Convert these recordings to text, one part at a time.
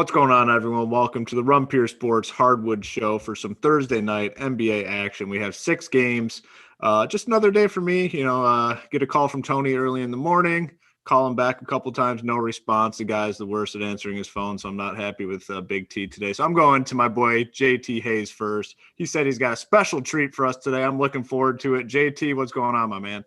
What's going on, everyone? Welcome to the Rumpier Sports Hardwood show for some Thursday night NBA action. We have 6 games. Just another day for me. Get a call from Tony early in the morning, call him back a couple times, no response. The guy's the worst at answering his phone, so I'm not happy with Big T today. So I'm going to my boy JT Hayes first. He said he's got a special treat for us today. I'm looking forward to it. JT, what's going on, my man?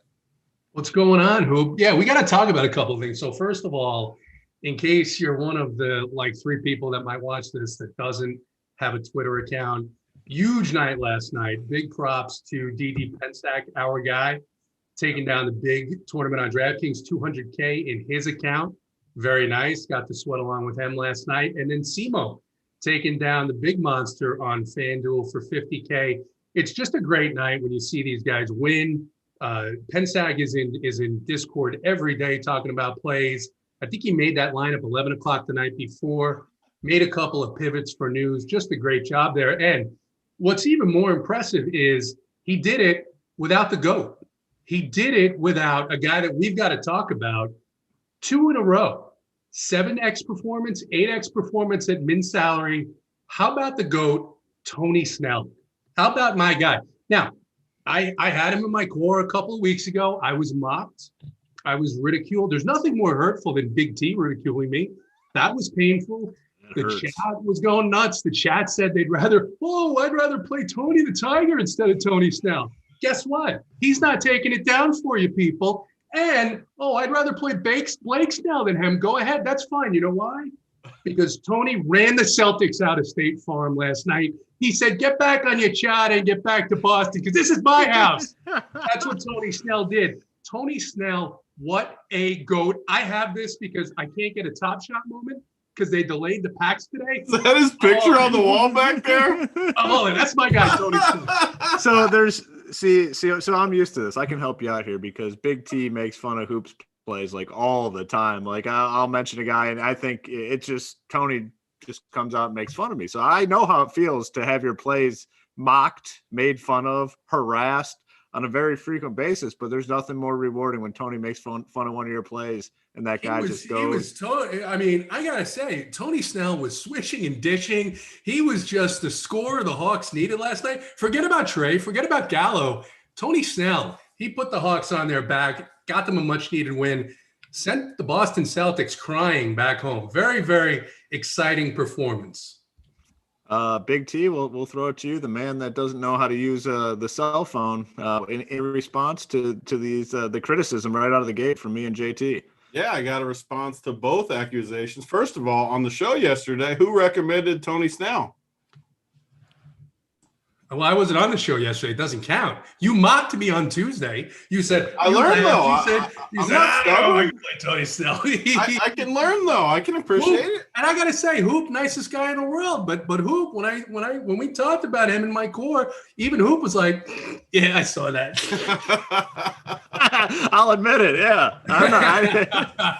What's going on, Hoop? Yeah, we got to talk about a couple of things. So first of all, in case you're one of the 3 people that might watch this that doesn't have a Twitter account, huge night last night. Big props to DD Pensack, our guy, taking down the big tournament on DraftKings, $200K in his account. Very nice. Got to sweat along with him last night. And then Simo taking down the big monster on FanDuel for $50K. It's just a great night when you see these guys win. Pensack is in Discord every day talking about plays. I think he made that lineup 11 o'clock the night before, made a couple of pivots for news. Just a great job there. And what's even more impressive is he did it without the GOAT. He did it without a guy that we've got to talk about 2 in a row. 7X performance, 8X performance at min salary. How about the GOAT, Tony Snell? How about my guy? Now, I had him in my core a couple of weeks ago. I was mocked. I was ridiculed. There's nothing more hurtful than Big T ridiculing me. That was painful. The chat was going nuts. The chat said I'd rather play Tony the Tiger instead of Tony Snell. Guess what? He's not taking it down for you, people. And, I'd rather play Blake Snell than him. Go ahead. That's fine. You know why? Because Tony ran the Celtics out of State Farm last night. He said, get back on your chat and get back to Boston because this is my house. That's what Tony Snell did. Tony Snell, what a GOAT. I have this because I can't get a Top Shot moment because they delayed the packs today. Is that his picture on the wall back there? That's my guy, Tony Snell. So I'm used to this. I can help you out here because Big T makes fun of Hoops plays all the time. I'll mention a guy and I think Tony just comes out and makes fun of me. So I know how it feels to have your plays mocked, made fun of, harassed on a very frequent basis, but there's nothing more rewarding when Tony makes fun of one of your plays and that guy just goes. I gotta say, Tony Snell was swishing and dishing. He was just the scorer the Hawks needed last night. Forget about Trey, forget about Gallo. Tony Snell, he put the Hawks on their back, got them a much needed win, sent the Boston Celtics crying back home. Very, very exciting performance. Big T, we'll throw it to you, the man that doesn't know how to use the cell phone in response to these the criticism right out of the gate from me and JT. Yeah, I got a response to both accusations. First of all, on the show yesterday, who recommended Tony Snell? Well, I wasn't on the show yesterday. It doesn't count. You mocked me on Tuesday. You said I learned though. You said I can play Tony Snell. I can learn though. I can appreciate it. And I gotta say, Hoop, nicest guy in the world. But Hoop, when we talked about him in my core, even Hoop was like, "Yeah, I saw that." I'll admit it. Yeah.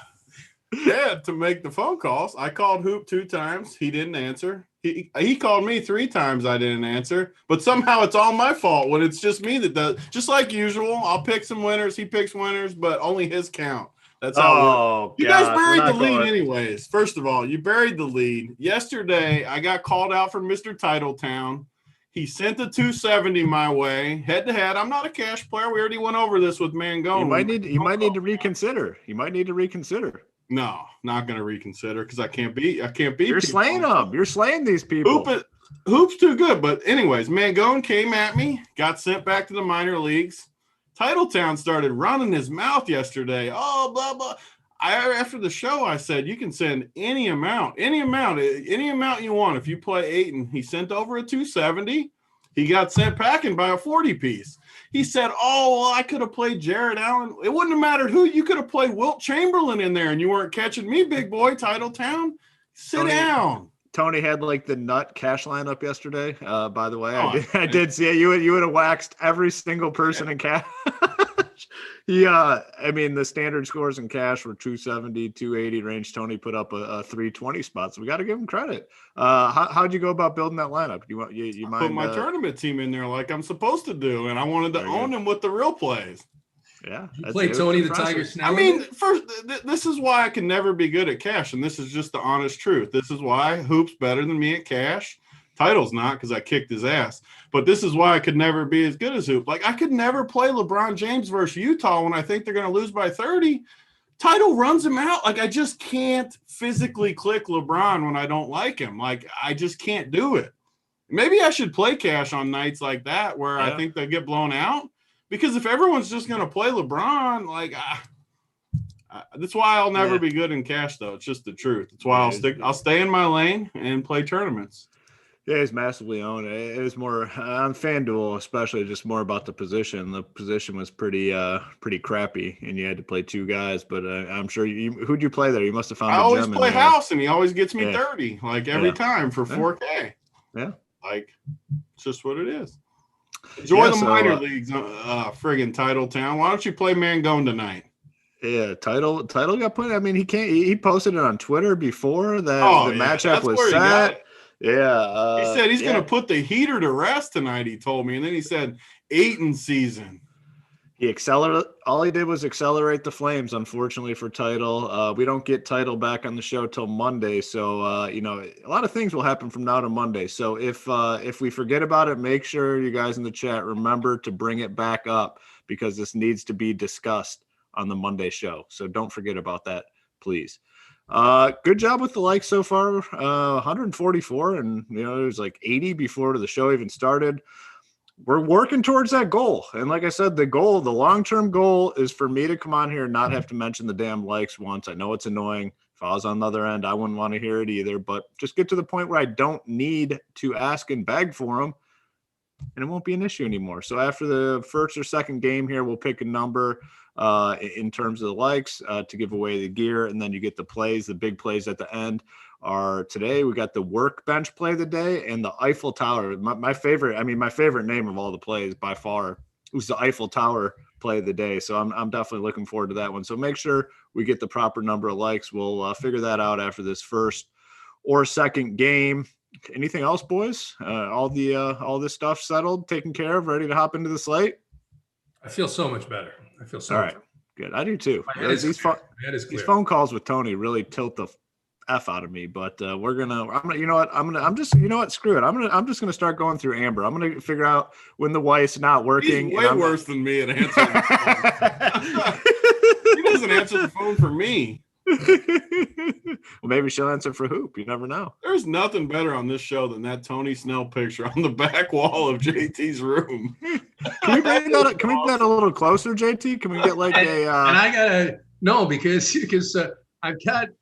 Yeah, to make the phone calls. I called Hoop 2 times. He didn't answer. He called me 3 times. I didn't answer. But somehow it's all my fault when it's just me that does. Just like usual, I'll pick some winners. He picks winners, but only his count. That's how you guys buried the lead anyways. First of all, you buried the lead. Yesterday, I got called out for Mr. TitleTown. He sent the 270 my way, head-to-head. I'm not a cash player. We already went over this with Mangone. You might need to reconsider. You might need to reconsider. No, not going to reconsider because I can't beat. You're slaying them. You're slaying these people. Hoop's too good. But anyways, Mangone came at me, got sent back to the minor leagues. Titletown started running his mouth yesterday. Oh, blah, blah. After the show, I said, you can send any amount you want if you play 8. And he sent over a 270. He got sent packing by a 40-piece. He said, I could have played Jared Allen. It wouldn't have mattered who. You could have played Wilt Chamberlain in there, and you weren't catching me, big boy. Titletown, sit down. Tony had the nut cash lineup yesterday. By the way, I did see it. You would have waxed every single person in cash. The standard scores in cash were 270, 280 range. Tony put up a 320 spot, so we got to give him credit. How'd you go about building that lineup? You mind put my tournament team in there like I'm supposed to do, and I wanted to own them with the real plays. Yeah. You play Tony the Tiger Snell. I mean, first, this is why I can never be good at cash, and this is just the honest truth. This is why Hoop's better than me at cash. Title's not, because I kicked his ass. But this is why I could never be as good as Hoop. Like, I could never play LeBron James versus Utah when I think they're going to lose by 30. Title runs him out. Like, I just can't physically click LeBron when I don't like him. Like, I just can't do it. Maybe I should play cash on nights like that where I think they get blown out. Because if everyone's just going to play LeBron, like, that's why I'll never be good in cash, though. It's just the truth. That's why I'll stay in my lane and play tournaments. Yeah, he's massively owned. It was more on FanDuel, especially just more about the position. The position was pretty crappy, and you had to play two guys. But I'm sure who'd you play there? You must have found. I always play house, and he always gets me 30, like every time for 4K. Yeah, like it's just what it is. Enjoy the minor leagues, friggin' TitleTown. Why don't you play Mangone tonight? Yeah, title got put. I mean, he posted it on Twitter before that the matchup was set. Yeah. He said he's going to put the heater to rest tonight, he told me. And then he said 8 in season. All he did was accelerate the Flames, unfortunately, for Title. We don't get Title back on the show till Monday. So, a lot of things will happen from now to Monday. So if we forget about it, make sure you guys in the chat remember to bring it back up, because this needs to be discussed on the Monday show. So don't forget about that, please. Good job with the likes so far. 144, and it was like 80 before the show even started. We're working towards that goal. And like I said, the long-term goal is for me to come on here and not have to mention the damn likes once. I know it's annoying. If I was on the other end, I wouldn't want to hear it either, but just get to the point where I don't need to ask and beg for them, and it won't be an issue anymore. So after the first or second game here, we'll pick a number in terms of the likes to give away the gear, and then you get the plays. The big plays at the end are today. We got the workbench play of the day and the Eiffel Tower. My favorite name of all the plays by far was the Eiffel Tower play of the day. So I'm definitely looking forward to that one. So make sure we get the proper number of likes. We'll figure that out after this first or second game. Anything else, boys? All this stuff settled, taken care of, ready to hop into the slate? I feel so much better. All right. Good. I do too. These phone calls with Tony really tilt the F out of me, but screw it. I'm just gonna start going through Amber. I'm gonna figure out when the wife's not working. He's way worse than me at answering the phone. He doesn't answer the phone for me. Well, maybe she'll answer for Hoop. You never know. There's nothing better on this show than that Tony Snell picture on the back wall of JT's room. Can we bring that a little closer, JT? Can we get like and I gotta because I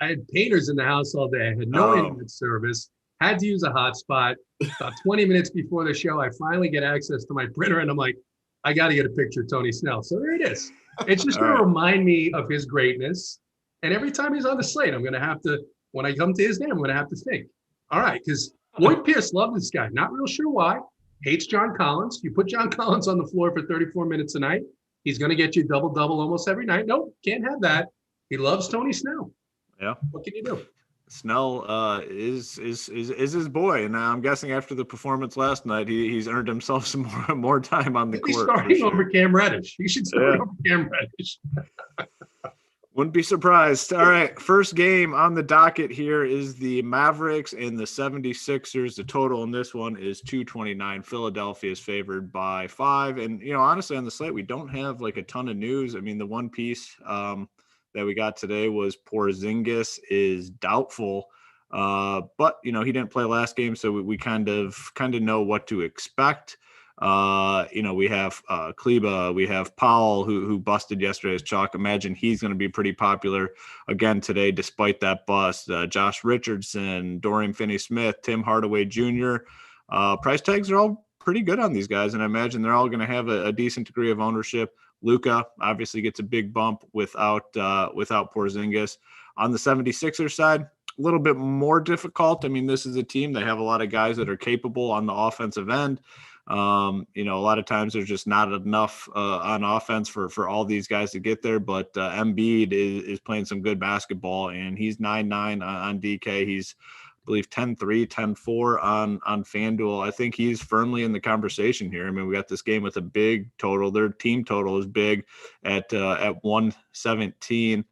had painters in the house all day. I had no internet service. Had to use a hotspot. About 20 minutes before the show, I finally get access to my printer, and I'm like, I got to get a picture of Tony Snell. So there it is. It's just going to remind me of his greatness. And every time he's on the slate, I'm going to have to, when I come to his name, I'm going to have to think. All right, because Lloyd Pierce loved this guy. Not real sure why. Hates John Collins. You put John Collins on the floor for 34 minutes a night, he's going to get you double-double almost every night. Nope, can't have that. He loves Tony Snell. Yeah. What can you do? Snell is his boy, and I'm guessing after the performance last night, he's earned himself some more time on the court. He's starting over Cam Reddish. He should start over Cam Reddish. Wouldn't be surprised. All right, first game on the docket here is the Mavericks and the 76ers. The total in this one is 229. Philadelphia is favored by 5. And, honestly, on the slate, we don't have like a ton of news. I mean, the one piece that we got today was Porzingis is doubtful, but he didn't play last game, so we kind of know what to expect. We have Kleba, we have Powell who busted yesterday's chalk. Imagine he's going to be pretty popular again today, despite that bust. Josh Richardson, Dorian Finney-Smith, Tim Hardaway Jr. Price tags are all pretty good on these guys, and I imagine they're all going to have a decent degree of ownership. Luka obviously gets a big bump without Porzingis. On the 76ers side, a little bit more difficult. I mean, this is a team. They have a lot of guys that are capable on the offensive end. A lot of times there's just not enough on offense for all these guys to get there. But Embiid is playing some good basketball, and he's 9-9 on DK. He's believe 10-3, 10-4 on FanDuel. I think he's firmly in the conversation here. I mean, we got this game with a big total. Their team total is big at 117.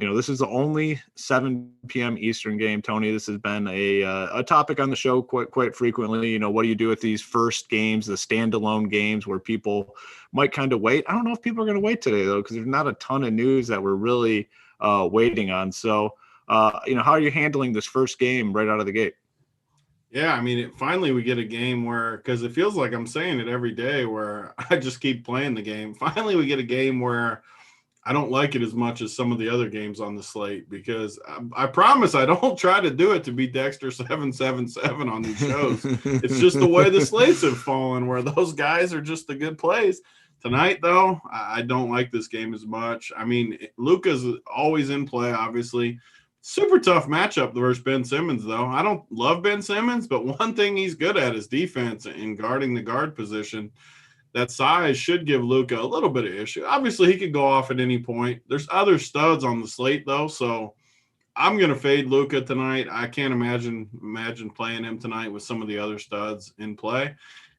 This is the only 7 p.m. Eastern game. Tony, this has been a topic on the show quite frequently. What do you do with these first games, the standalone games where people might kind of wait? I don't know if people are going to wait today, though, because there's not a ton of news that we're really waiting on. So, how are you handling this first game right out of the gate? Yeah, I mean, finally we get a game where, because it feels like I'm saying it every day, where I just keep playing the game. Finally, we get a game where I don't like it as much as some of the other games on the slate, because I promise I don't try to do it to be Dexter 777 on these shows. It's just the way the slates have fallen, where those guys are just the good plays. Tonight, though, I don't like this game as much. I mean, Luka's always in play, obviously. Super tough matchup versus Ben Simmons, though. I don't love Ben Simmons, but one thing he's good at is defense and guarding the guard position. That size should give Luka a little bit of issue. Obviously, he could go off at any point. There's other studs on the slate, though, so I'm going to fade Luka tonight. I can't imagine playing him tonight with some of the other studs in play.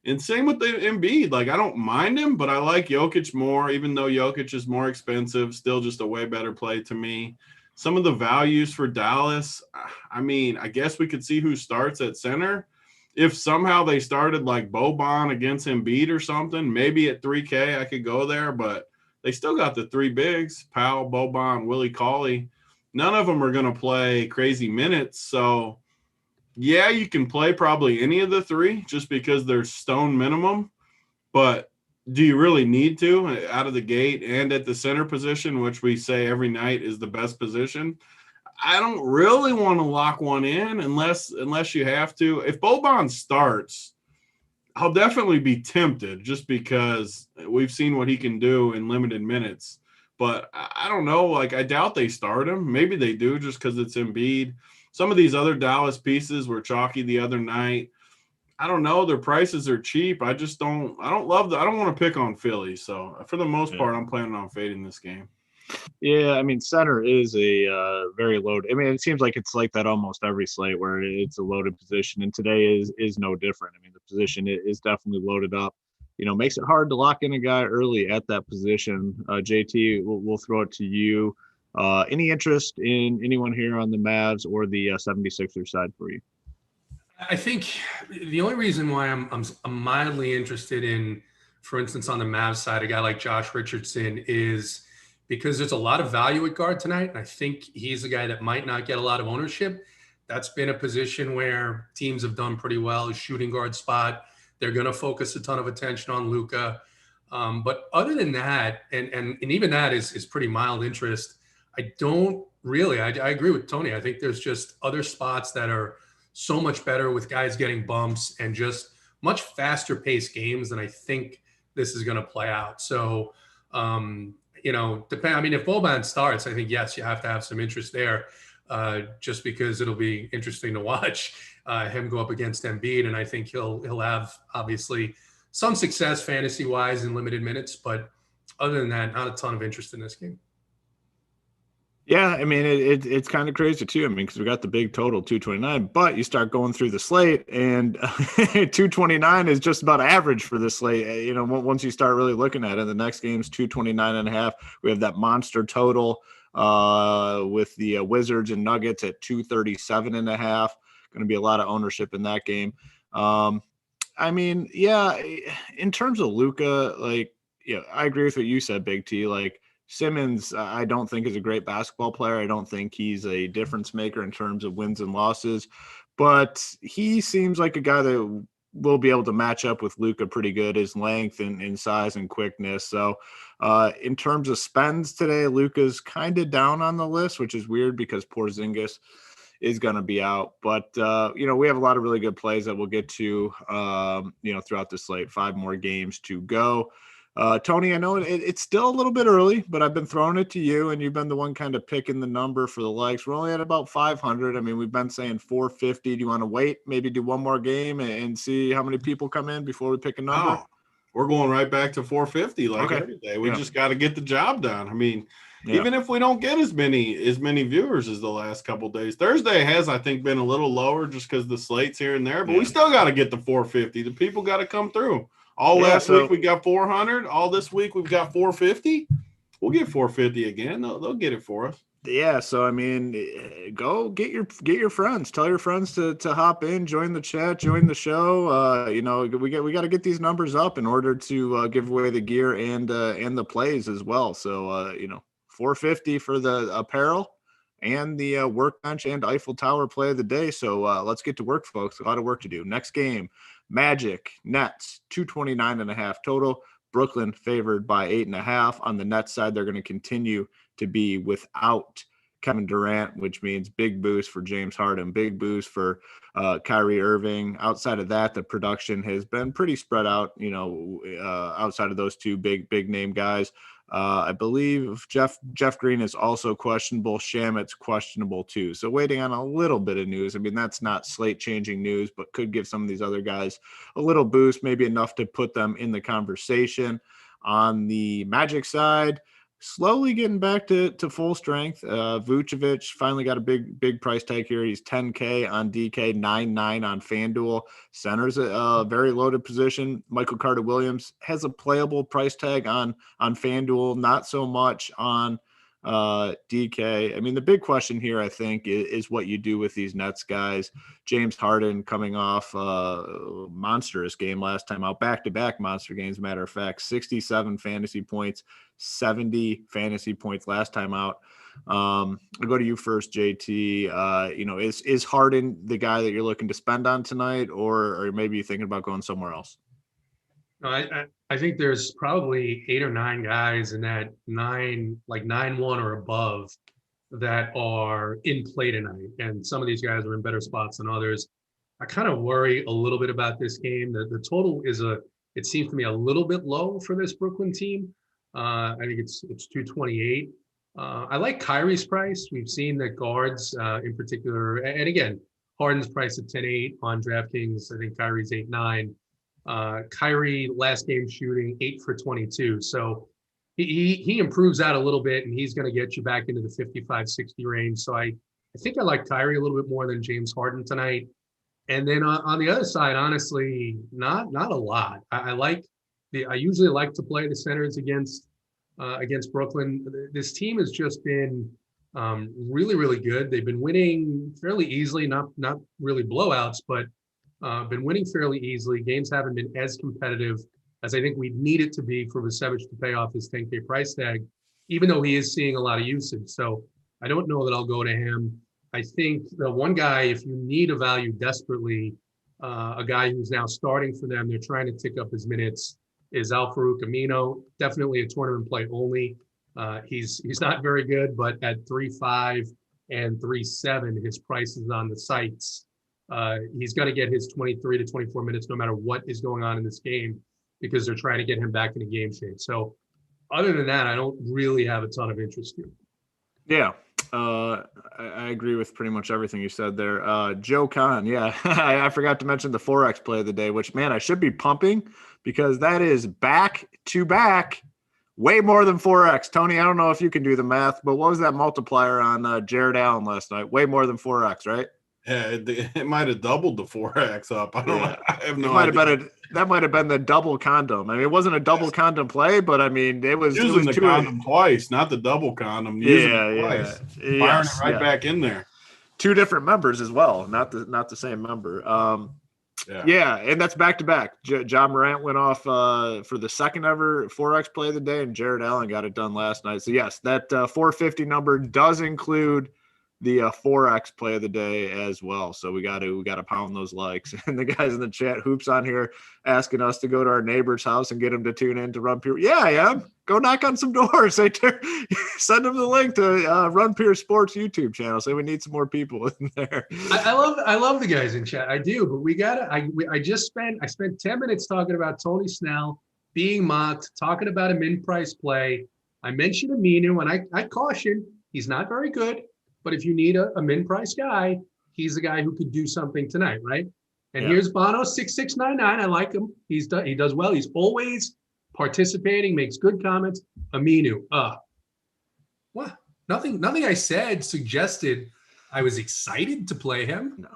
And same with the Embiid. Like, I don't mind him, but I like Jokic more, even though Jokic is more expensive. Still just a way better play to me. Some of the values for Dallas, I mean, I guess we could see who starts at center. If somehow they started like Boban against Embiid or something, maybe at 3K I could go there, but they still got the three bigs, Powell, Boban, Willie Cauley. None of them are going to play crazy minutes. So, yeah, you can play probably any of the three just because they're stone minimum. But do you really need to out of the gate and at the center position, which we say every night is the best position? I don't really want to lock one in unless you have to. If Boban starts, I'll definitely be tempted just because we've seen what he can do in limited minutes. But I don't know. Like, I doubt they start him. Maybe they do just because it's Embiid. Some of these other Dallas pieces were chalky the other night. I don't know. Their prices are cheap. I don't want to pick on Philly. So for the most part, I'm planning on fading this game. Yeah, I mean, center is a very loaded. I mean, it seems like it's like that almost every slate where it's a loaded position, and today is no different. I mean, the position is definitely loaded up. Makes it hard to lock in a guy early at that position. JT, we'll throw it to you. Any interest in anyone here on the Mavs or the 76ers side for you? I think the only reason why I'm mildly interested in, for instance, on the Mavs side, a guy like Josh Richardson is because there's a lot of value at guard tonight. And I think he's a guy that might not get a lot of ownership. That's been a position where teams have done pretty well, a shooting guard spot. They're going to focus a ton of attention on Luka. But other than that, and even that is pretty mild interest. I don't really, I agree with Tony. I think there's just other spots that are so much better with guys getting bumps and just much faster paced games than I think this is going to play out. So, I mean, if Boban starts, I think, yes, you have to have some interest there just because it'll be interesting to watch him go up against Embiid. And I think he'll have obviously some success fantasy wise in limited minutes, but other than that, not a ton of interest in this game. Yeah, I mean, it's kind of crazy too. I mean, because we got the big total 229, but you start going through the slate and 229 is just about average for this slate. Once you start really looking at it, the next game's 229.5. We have that monster total with the Wizards and Nuggets at 237.5. Going to be a lot of ownership in that game. I mean, yeah, in terms of Luka, I agree with what you said, Big T. Like, Simmons, I don't think is a great basketball player. I don't think he's a difference maker in terms of wins and losses, but he seems like a guy that will be able to match up with Luka pretty good, his length and size and quickness. So in terms of spends today, Luka's kind of down on the list, which is weird because Porzingis is going to be out. But, we have a lot of really good plays that we'll get to, throughout the slate. 5 more games to go. Tony, I know it's still a little bit early, but I've been throwing it to you, and you've been the one kind of picking the number for the likes. We're only at about 500. I mean, we've been saying 450. Do you want to wait, maybe do one more game and see how many people come in before we pick a number? Oh, we're going right back to 450 every day. We just got to get the job done. I mean, Yeah. Even if we don't get as many viewers as the last couple of days. Thursday has, I think, been a little lower just because the slates here and there, but we still got to get the 450. The people got to come through. Last week we got 400. All this week we've got 450. We'll get 450 again. They'll get it for us. Yeah, so I mean, go get your friends. Tell your friends to hop in, join the chat, join the show. We got to get these numbers up in order to give away the gear and the plays as well. So 450 for the apparel and the workbench and Eiffel Tower play of the day. So let's get to work, folks. A lot of work to do. Next game, Magic Nets 229.5 total. Brooklyn favored by 8.5. On the Nets side, they're going to continue to be without Kevin Durant, which means big boost for James Harden, big boost for Kyrie Irving. Outside of that, the production has been pretty spread out, outside of those two big name guys. I believe Jeff Green is also questionable. Shamit's questionable too. So waiting on a little bit of news. I mean, that's not slate changing news, but could give some of these other guys a little boost, maybe enough to put them in the conversation. On the Magic side, slowly getting back to full strength. Vucevic finally got a big price tag here. He's 10K on DK, 9.9 on FanDuel. Center's a very loaded position. Michael Carter-Williams has a playable price tag on FanDuel, not so much on DK. I mean, the big question here, I think, is what you do with these Nets guys. James Harden coming off a monstrous game last time out, back-to-back monster games, matter of fact, 67 fantasy points, 70 fantasy points last time out. I'll go to you first, JT. Is Harden the guy that you're looking to spend on tonight, or maybe you're thinking about going somewhere else? I think there's probably 8 or 9 guys in that 9-1 or above that are in play tonight. And some of these guys are in better spots than others. I kind of worry a little bit about this game. The total it seems to me a little bit low for this Brooklyn team. I think it's 228. I like Kyrie's price. We've seen that guards in particular, and again, Harden's price at 10.8 on DraftKings. I think Kyrie's 8.9. Kyrie last game shooting 8 for 22. So he improves that a little bit, and he's going to get you back into the 55-60 range. So I think I like Kyrie a little bit more than James Harden tonight. And then on the other side, honestly, not a lot. I usually like to play the centers against Brooklyn. This team has just been really, really good. They've been winning fairly easily, not really blowouts, but been winning fairly easily. Games haven't been as competitive as I think we need it to be for Vucevic to pay off his 10K price tag, even though he is seeing a lot of usage. So I don't know that I'll go to him. I think the one guy, if you need a value desperately, a guy who's now starting for them, they're trying to tick up his minutes, is Al-Farouq Amino. Definitely a tournament play only. He's not very good, but at 3.5 and 3.7, his price is on the sites. He's going to get his 23 to 24 minutes no matter what is going on in this game, because they're trying to get him back into game shape. So other than that, I don't really have a ton of interest here. Yeah, I agree with pretty much everything you said there. Joe Kahn, yeah, I forgot to mention the Forex play of the day, which, man, I should be pumping because that is back-to-back way more than 4X. Tony, I don't know if you can do the math, but what was that multiplier on Jared Allen last night? Way more than 4X, right? Yeah, it might have doubled the 4X up. I don't know. I have no idea. That might have been the double condom. I mean, it wasn't a double condom play, but I mean, it was using the condom twice, not the double condom. Using it twice. Firing it right back in there. 2 different members as well, not the same member. Yeah, and that's back to back. John Morant went off for the second ever 4X play of the day, and Jared Allen got it done last night. So yes, that 450 number does include the 4X play of the day as well. So we got to pound those likes. And the guys in the chat, Hoops on here, asking us to go to our neighbor's house and get them to tune in to Run Pure. Yeah, I am. Go knock on some doors. Send them the link to Run Pure Sports YouTube channel. Say we need some more people in there. I love the guys in chat. I do, but I spent 10 minutes talking about Tony Snell being mocked, talking about a min-price play. I mentioned Aminu, and I caution, he's not very good. But if you need a min-price guy, he's the guy who could do something tonight, right? And here's Bono 6699. I like him. He does well. He's always participating, makes good comments. Aminu, Nothing I said suggested I was excited to play him. No.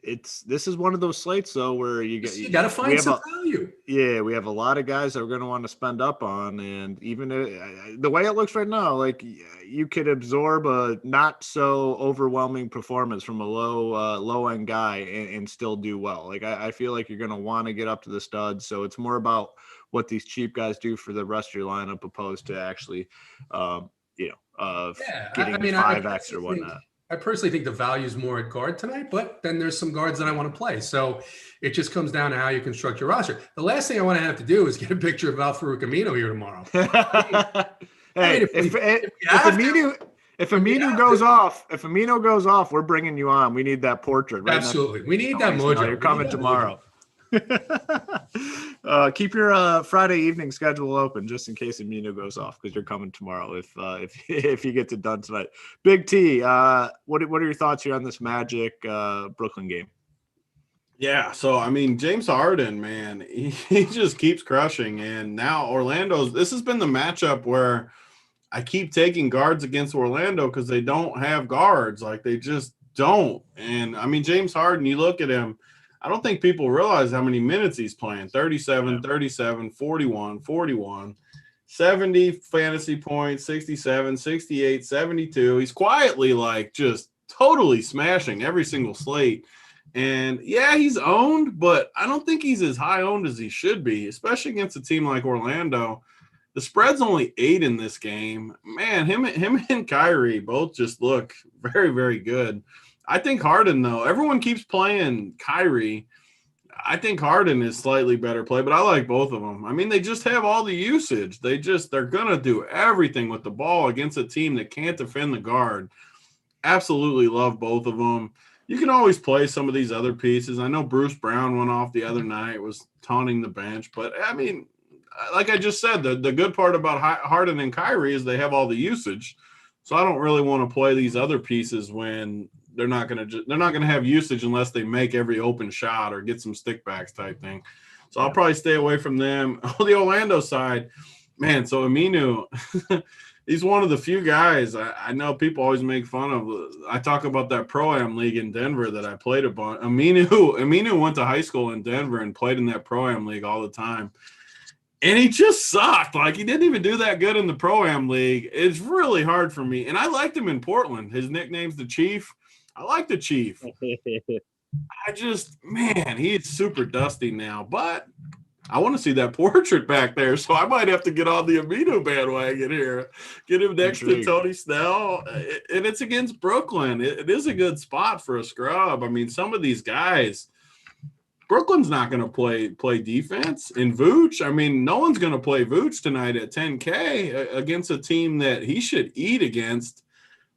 This is one of those slates though where you got to find some value. Yeah, we have a lot of guys that we're going to want to spend up on, and even the way it looks right now, like you could absorb a not so overwhelming performance from a low end guy and still do well. Like I feel like you're going to want to get up to the studs, so it's more about what these cheap guys do for the rest of your lineup opposed to actually, getting 5X or whatnot. I personally think the value is more at guard tonight, but then there's some guards that I want to play. So it just comes down to how you construct your roster. The last thing I want to have to do is get a picture of Al-Farouq Aminu here tomorrow. If Aminu goes off, we're bringing you on. We need that portrait. Right? Absolutely. We need that mojo. You're coming tomorrow. Keep your Friday evening schedule open just in case Aminu goes off, because you're coming tomorrow if he gets it done tonight. Big T, what are your thoughts here on this Magic Brooklyn game? Yeah, so I mean, James Harden, man, he just keeps crushing, and now this has been the matchup where I keep taking guards against Orlando because they don't have guards, like they just don't. And I mean, James Harden, you look at him, I don't think people realize how many minutes he's playing. 37, 37, 41, 41, 70 fantasy points, 67, 68, 72. He's quietly like just totally smashing every single slate. And yeah, he's owned, but I don't think he's as high owned as he should be, especially against a team like Orlando. The spread's only 8 in this game. Man, him and Kyrie both just look very, very good. I think Harden, though, everyone keeps playing Kyrie. I think Harden is slightly better play, but I like both of them. I mean, they just have all the usage. They're going to do everything with the ball against a team that can't defend the guard. Absolutely love both of them. You can always play some of these other pieces. I know Bruce Brown went off the other night, was taunting the bench, but I mean, like I just said, the good part about Harden and Kyrie is they have all the usage. So I don't really want to play these other pieces when they're not going to have usage unless they make every open shot or get some stickbacks type thing. So I'll probably stay away from them. On the Orlando side, man, so Aminu, he's one of the few guys I know people always make fun of. I talk about that Pro-Am league in Denver that I played a bunch. Aminu went to high school in Denver and played in that Pro-Am league all the time. And he just sucked. Like, he didn't even do that good in the Pro-Am league. It's really hard for me. And I liked him in Portland. His nickname's the Chief. I like the Chief. He's super dusty now. But I want to see that portrait back there. So I might have to get on the Aminu bandwagon here. Get him next to Tony Snell. And it's against Brooklyn. It is a good spot for a scrub. I mean, some of these guys – Brooklyn's not going to play defense. And Vooch, I mean, no one's going to play Vooch tonight at 10K against a team that he should eat against.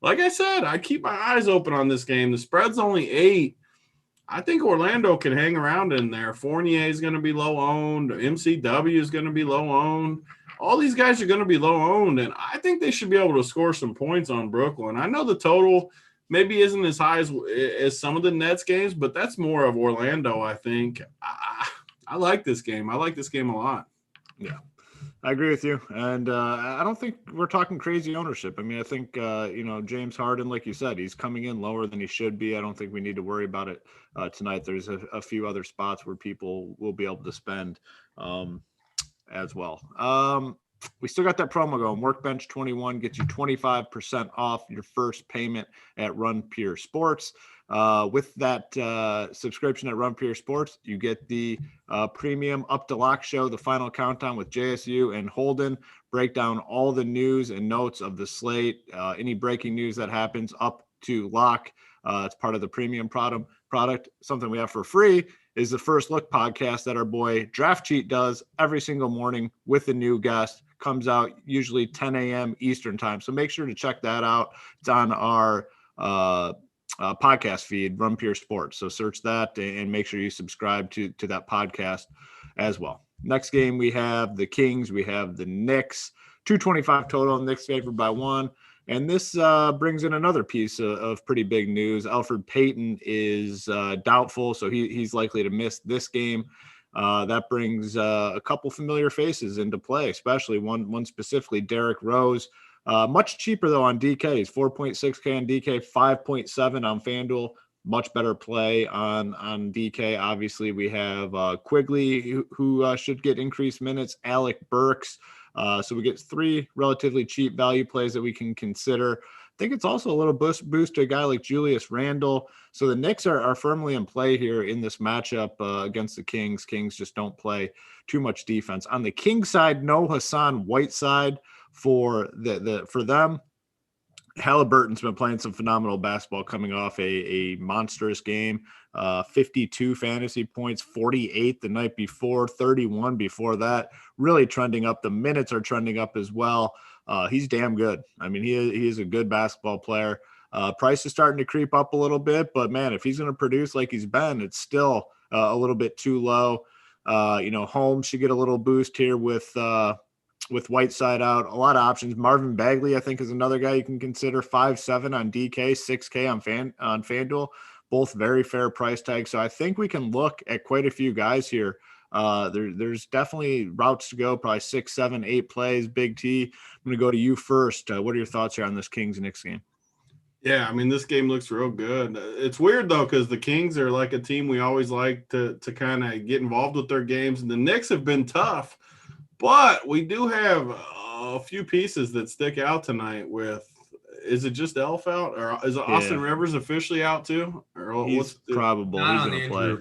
Like I said, I keep my eyes open on this game. The spread's only 8. I think Orlando can hang around in there. Fournier is going to be low owned. MCW is going to be low owned. All these guys are going to be low owned, and I think they should be able to score some points on Brooklyn. I know the total maybe isn't as high as some of the Nets games, but that's more of Orlando, I think. I like this game. I like this game a lot. Yeah, I agree with you. And I don't think we're talking crazy ownership. I mean, I think, James Harden, like you said, he's coming in lower than he should be. I don't think we need to worry about it tonight. There's a few other spots where people will be able to spend as well. We still got that promo going. Workbench 21 gets you 25% off your first payment at Run Pure Sports. With that subscription at Run Pure Sports, you get the premium Up to Lock show, the final countdown with JSU and Holden. Break down all the news and notes of the slate, any breaking news that happens up to lock. It's part of the premium product. Something we have for free is the First Look podcast that our boy Draft Cheat does every single morning with a new guest. Comes out usually 10 a.m. Eastern time. So make sure to check that out. It's on our podcast feed, Run Pure Sports. So search that and make sure you subscribe to that podcast as well. Next game, we have the Kings. We have the Knicks. 225 total. Knicks favored by 1. And this brings in another piece of pretty big news. Elfrid Payton is doubtful, so he's likely to miss this game. That brings a couple familiar faces into play, especially one specifically, Derrick Rose, Much cheaper, though, on DK. He's 4.6K on DK, 5.7 on FanDuel. Much better play on DK. Obviously, we have Quigley, who should get increased minutes, Alec Burks. So we get 3 relatively cheap value plays that we can consider. I think it's also a little boost to a guy like Julius Randle. So the Knicks are firmly in play here in this matchup against the Kings. Kings just don't play too much defense. On the Kings side, no Hassan Whiteside for them. Halliburton's been playing some phenomenal basketball coming off a monstrous game. 52 fantasy points, 48 the night before, 31 before that. Really trending up. The minutes are trending up as well. He's damn good. I mean, he is a good basketball player. Price is starting to creep up a little bit, but man, if he's going to produce like he's been, it's still a little bit too low. Holmes should get a little boost here with Whiteside out. A lot of options. Marvin Bagley, I think, is another guy you can consider. 5.7 on DK, 6K on FanDuel. Both very fair price tags. So I think we can look at quite a few guys here. There's definitely routes to go, probably 6, 7, 8 plays. Big T, I'm going to go to you first. What are your thoughts here on this Kings-Knicks game? Yeah, I mean, this game looks real good. It's weird, though, because the Kings are like a team we always like to kind of get involved with their games, and the Knicks have been tough. But we do have a few pieces that stick out tonight with – is it just Elf out? Or is Austin Rivers officially out too? Or he's probable. He's going to play.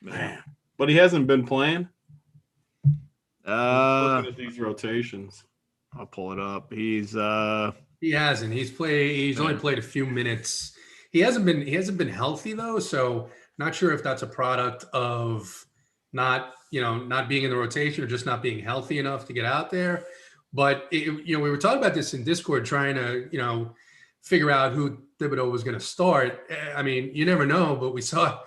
Man. But he hasn't been playing? Looking at these rotations. I'll pull it up. He hasn't. He's only played a few minutes. He hasn't been healthy though, so not sure if that's a product of not being in the rotation or just not being healthy enough to get out there. But we were talking about this in Discord, trying to figure out who Thibodeau was going to start. I mean, you never know, but we saw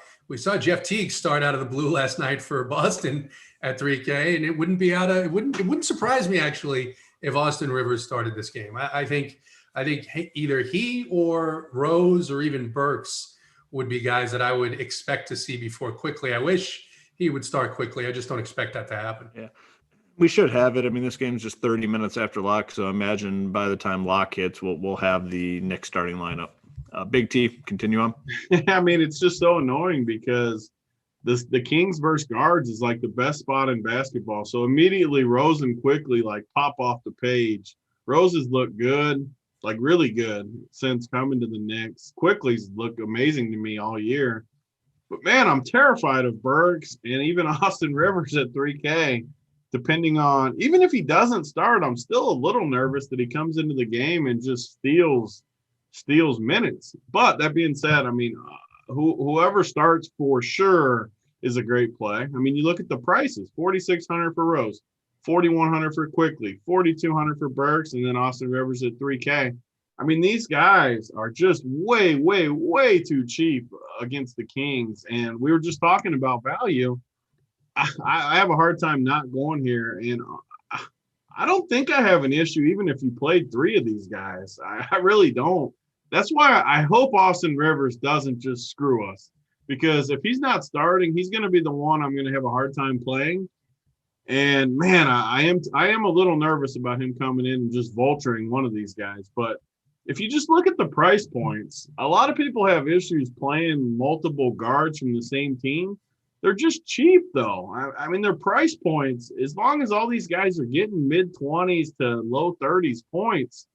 Jeff Teague start out of the blue last night for Boston at 3K, and it wouldn't surprise me actually if Austin Rivers started this game. I think either he or Rose or even Burks would be guys that I would expect to see before Quickly. I wish he would start quickly. I just don't expect that to happen. Yeah. We should have it. I mean, this game's just 30 minutes after lock, so imagine by the time lock hits, we'll have the Knicks starting lineup. Big T, continue on. I mean, it's just so annoying because the Kings versus guards is like the best spot in basketball. So immediately Rose and Quickly like pop off the page. Rose has looked good, like really good since coming to the Knicks. Quickly's looked amazing to me all year. But man, I'm terrified of Burks and even Austin Rivers at 3K. Depending on, even if he doesn't start, I'm still a little nervous that he comes into the game and just steals minutes. But that being said, I mean, whoever starts for sure is a great play. I mean, you look at the prices: $4,600 for Rose, $4,100 for Quickly, $4,200 for Burks, and then Austin Rivers at 3K. I mean, these guys are just way, way, way too cheap against the Kings. And we were just talking about value. I have a hard time not going here, and I don't think I have an issue even if you played 3 of these guys. I really don't. That's why I hope Austin Rivers doesn't just screw us, because if he's not starting, he's going to be the one I'm going to have a hard time playing. And man, I am a little nervous about him coming in and just vulturing one of these guys. But if you just look at the price points, a lot of people have issues playing multiple guards from the same team. They're just cheap, though. I mean, their price points, as long as all these guys are getting mid-20s to low 30s points,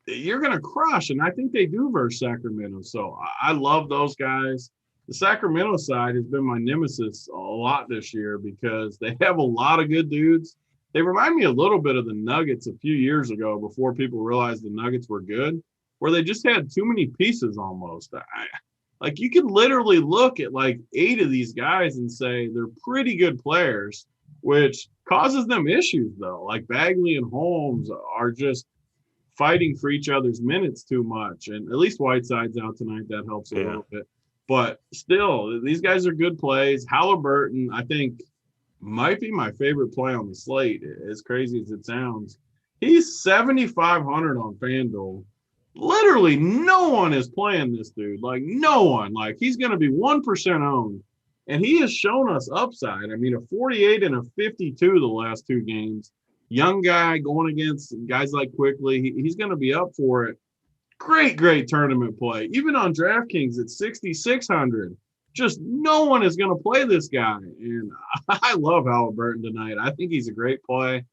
you're going to crush. And I think they do versus Sacramento. So I love those guys. The Sacramento side has been my nemesis a lot this year because they have a lot of good dudes. They remind me a little bit of the Nuggets a few years ago before people realized the Nuggets were good, where they just had too many pieces almost. Like, you could literally look at like 8 of these guys and say they're pretty good players, which causes them issues, though. Like Bagley and Holmes are just fighting for each other's minutes too much. And at least Whiteside's out tonight. That helps a little bit. But still, these guys are good plays. Halliburton, I think, might be my favorite play on the slate, as crazy as it sounds. He's 7,500 on FanDuel. Literally no one is playing this dude. Like, no one. Like, he's going to be 1% owned. And he has shown us upside. I mean, a 48 and a 52 the last 2 games. young guy going against guys like Quickly. He's going to be up for it. Great tournament play. Even on DraftKings at 6,600. Just no one is going to play this guy. And I love Halliburton tonight. I think he's a great play.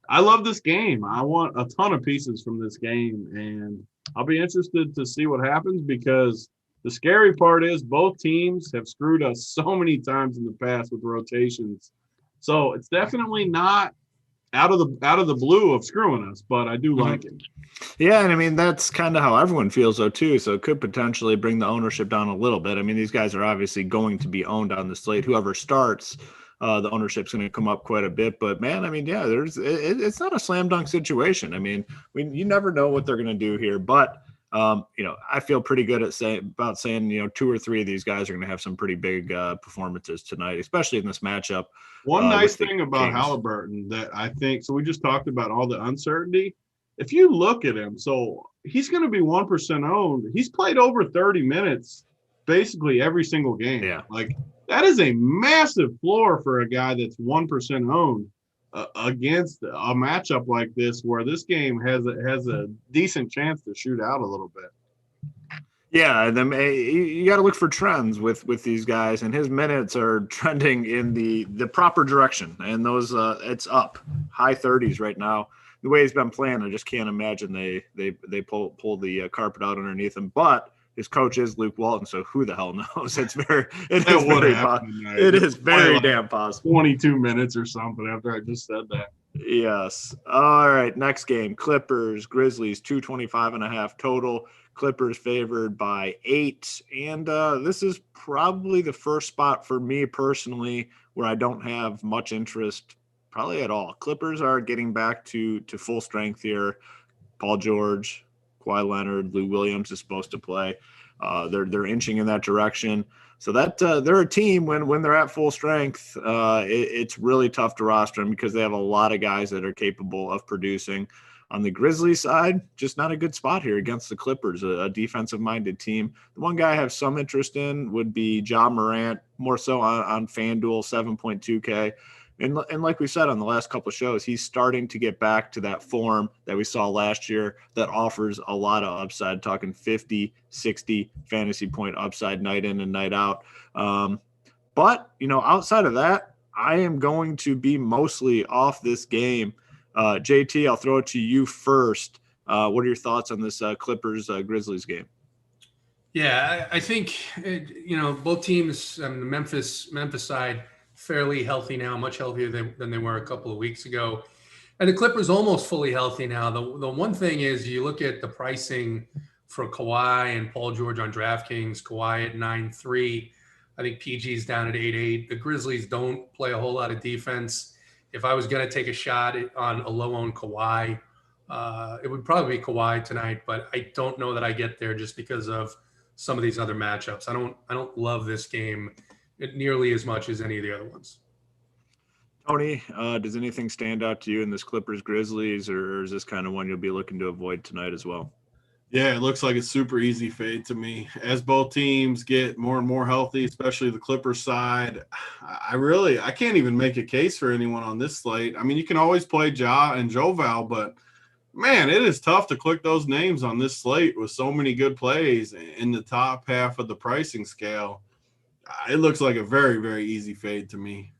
I love this game. I want a ton of pieces from this game. And I'll be interested to see what happens because the scary part is both teams have screwed us so many times in the past with rotations. So it's definitely not out of the blue of screwing us, but I do like it. Yeah, and I mean that's kind of how everyone feels though too. So it could potentially bring the ownership down a little bit. I mean, these guys are obviously going to be owned on the slate. Whoever starts, the ownership's going to come up quite a bit. But man, I mean, yeah, it's not a slam dunk situation. I mean, you never know what they're going to do here, but I feel pretty good at saying 2 or 3 of these guys are going to have some pretty big performances tonight, especially in this matchup. One nice thing about Halliburton that I think, so we just talked about all the uncertainty. If you look at him, so he's going to be 1% owned. He's played over 30 minutes basically every single game. Yeah. Like that is a massive floor for a guy that's 1% owned against a matchup like this, where this game has a decent chance to shoot out a little bit. Yeah, then you got to look for trends with these guys, and his minutes are trending in the proper direction, and those it's up high 30s right now. The way he's been playing, I just can't imagine they pull the carpet out underneath him. But his coach is Luke Walton, so who the hell knows? It is very damn possible. 22 minutes or something after I just said that. Yes. All right. Next game: Clippers, Grizzlies, 225.5 total. Clippers favored by 8, and this is probably the first spot for me personally where I don't have much interest, probably at all. Clippers are getting back to full strength here. Paul George, Kawhi Leonard, Lou Williams is supposed to play. They're inching in that direction. So that they're a team when they're at full strength. It's really tough to roster them because they have a lot of guys that are capable of producing. On the Grizzlies side, just not a good spot here against the Clippers, a defensive-minded team. The one guy I have some interest in would be Jamal Morant, more so on FanDuel, 7.2K. And like we said on the last couple of shows, he's starting to get back to that form that we saw last year that offers a lot of upside, talking 50, 60 fantasy point upside night in and night out. But, outside of that, I am going to be mostly off this game. JT, I'll throw it to you first. What are your thoughts on this Clippers Grizzlies game? Yeah, I think both teams. The Memphis side fairly healthy now, much healthier than they were a couple of weeks ago, and the Clippers almost fully healthy now. The one thing is you look at the pricing for Kawhi and Paul George on DraftKings. Kawhi at 9.3. I think PG's down at 8.8. The Grizzlies don't play a whole lot of defense. If I was going to take a shot on a low-owned Kawhi, it would probably be Kawhi tonight, but I don't know that I get there just because of some of these other matchups. I don't love this game nearly as much as any of the other ones. Tony, does anything stand out to you in this Clippers-Grizzlies, or is this kind of one you'll be looking to avoid tonight as well? Yeah, it looks like a super easy fade to me. As both teams get more and more healthy, especially the Clippers side, I can't even make a case for anyone on this slate. I mean, you can always play Ja and Joval, but man, it is tough to click those names on this slate with so many good plays in the top half of the pricing scale. It looks like a very, very easy fade to me.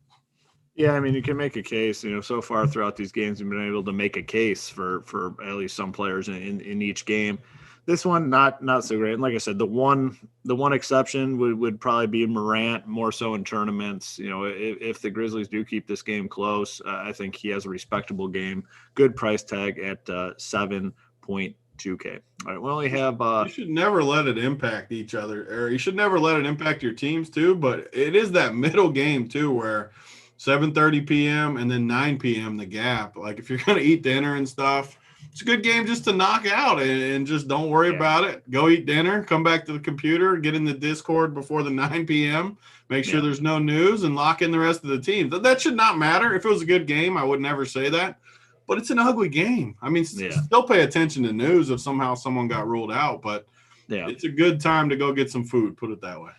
Yeah, I mean, you can make a case. So far throughout these games, you've been able to make a case for at least some players in each game. This one, not so great. And like I said, the one exception would probably be Morant, more so in tournaments. If the Grizzlies do keep this game close, I think he has a respectable game. Good price tag at 7.2K. All right, we only have. You should never let it impact each other, or you should never let it impact your teams too. But it is that middle game too, where 7:30 p.m. and then 9 p.m. the gap. Like if you're gonna eat dinner and stuff, it's a good game just to knock out and just don't worry about it. Go eat dinner, come back to the computer, get in the Discord before the 9 p.m., make sure there's no news, and lock in the rest of the team. That should not matter. If it was a good game, I would never say that. But it's an ugly game. I mean, still pay attention to news if somehow someone got ruled out. But it's a good time to go get some food, put it that way.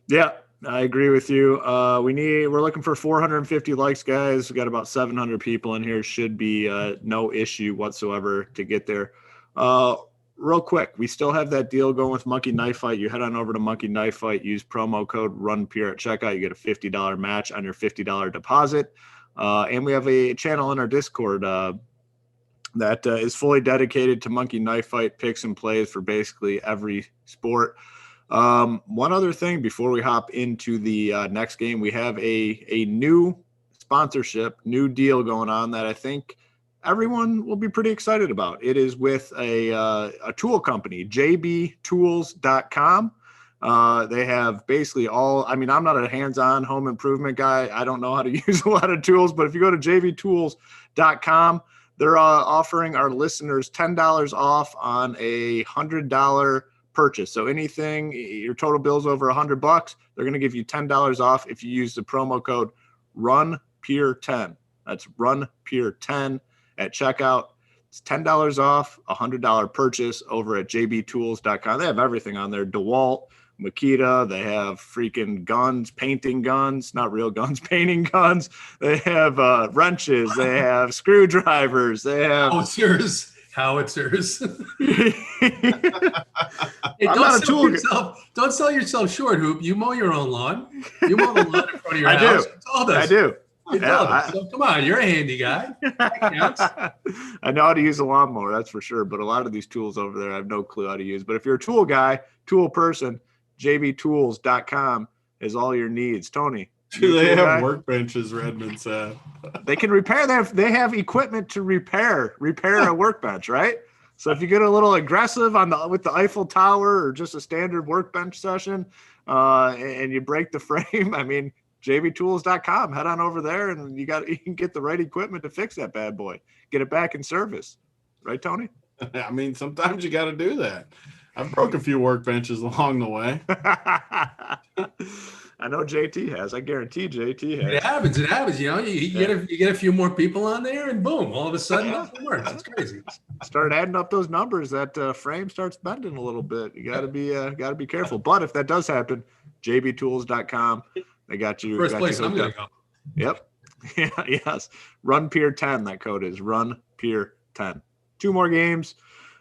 Yeah. I agree with you. We're looking for 450 likes, guys. We got about 700 people in here. Should be no issue whatsoever to get there. Real quick, we still have that deal going with Monkey Knife Fight. You head on over to Monkey Knife Fight, use promo code RUNPURE at checkout. You get a $50 match on your $50 deposit. And we have a channel in our Discord that is fully dedicated to Monkey Knife Fight picks and plays for basically every sport. One other thing before we hop into the next game, we have a new sponsorship, new deal going on that I think everyone will be pretty excited about. It is with a tool company, jbtools.com. They have basically I'm not a hands-on home improvement guy. I don't know how to use a lot of tools, but if you go to jbtools.com, they're offering our listeners $10 off on a $100 purchase. So anything, your total bill's over $100, they're going to give you $10 off if you use the promo code RUNPURE10. That's RUNPURE10 at checkout. It's $10 off, a $100 purchase over at jbtools.com. They have everything on there. DeWalt, Makita, they have freaking guns, painting guns, not real guns, painting guns. They have wrenches, they have screwdrivers, they have howitzers. Hey, I'm not a tool don't sell yourself short, Hoop. You mow your own lawn. You mow the lawn in front of your I house. do. You told us. I do. You told us. So come on, you're a handy guy. I know how to use a lawnmower, that's for sure. But a lot of these tools over there, I have no clue how to use. But if you're a tool guy, tool person, jbtools.com is all your needs. Tony, do they have workbenches? Redmond said they can repair. They have equipment to repair a workbench, right? So if you get a little aggressive with the Eiffel Tower or just a standard workbench session, and you break the frame, I mean, jbtools.com. Head on over there, and you can get the right equipment to fix that bad boy. Get it back in service, right, Tony? I mean, sometimes you got to do that. I've broke a few workbenches along the way. I know JT has. I guarantee JT has. It happens. You know, you get a few more people on there, and boom, all of a sudden, nothing works. It's crazy. Start adding up those numbers. That frame starts bending a little bit. You got to be careful. But if that does happen, jbtools.com. They got you. First place I'm going to go. Yep. Yeah. Yes. RUNPURE10. That code is RUNPURE10. 2 more games.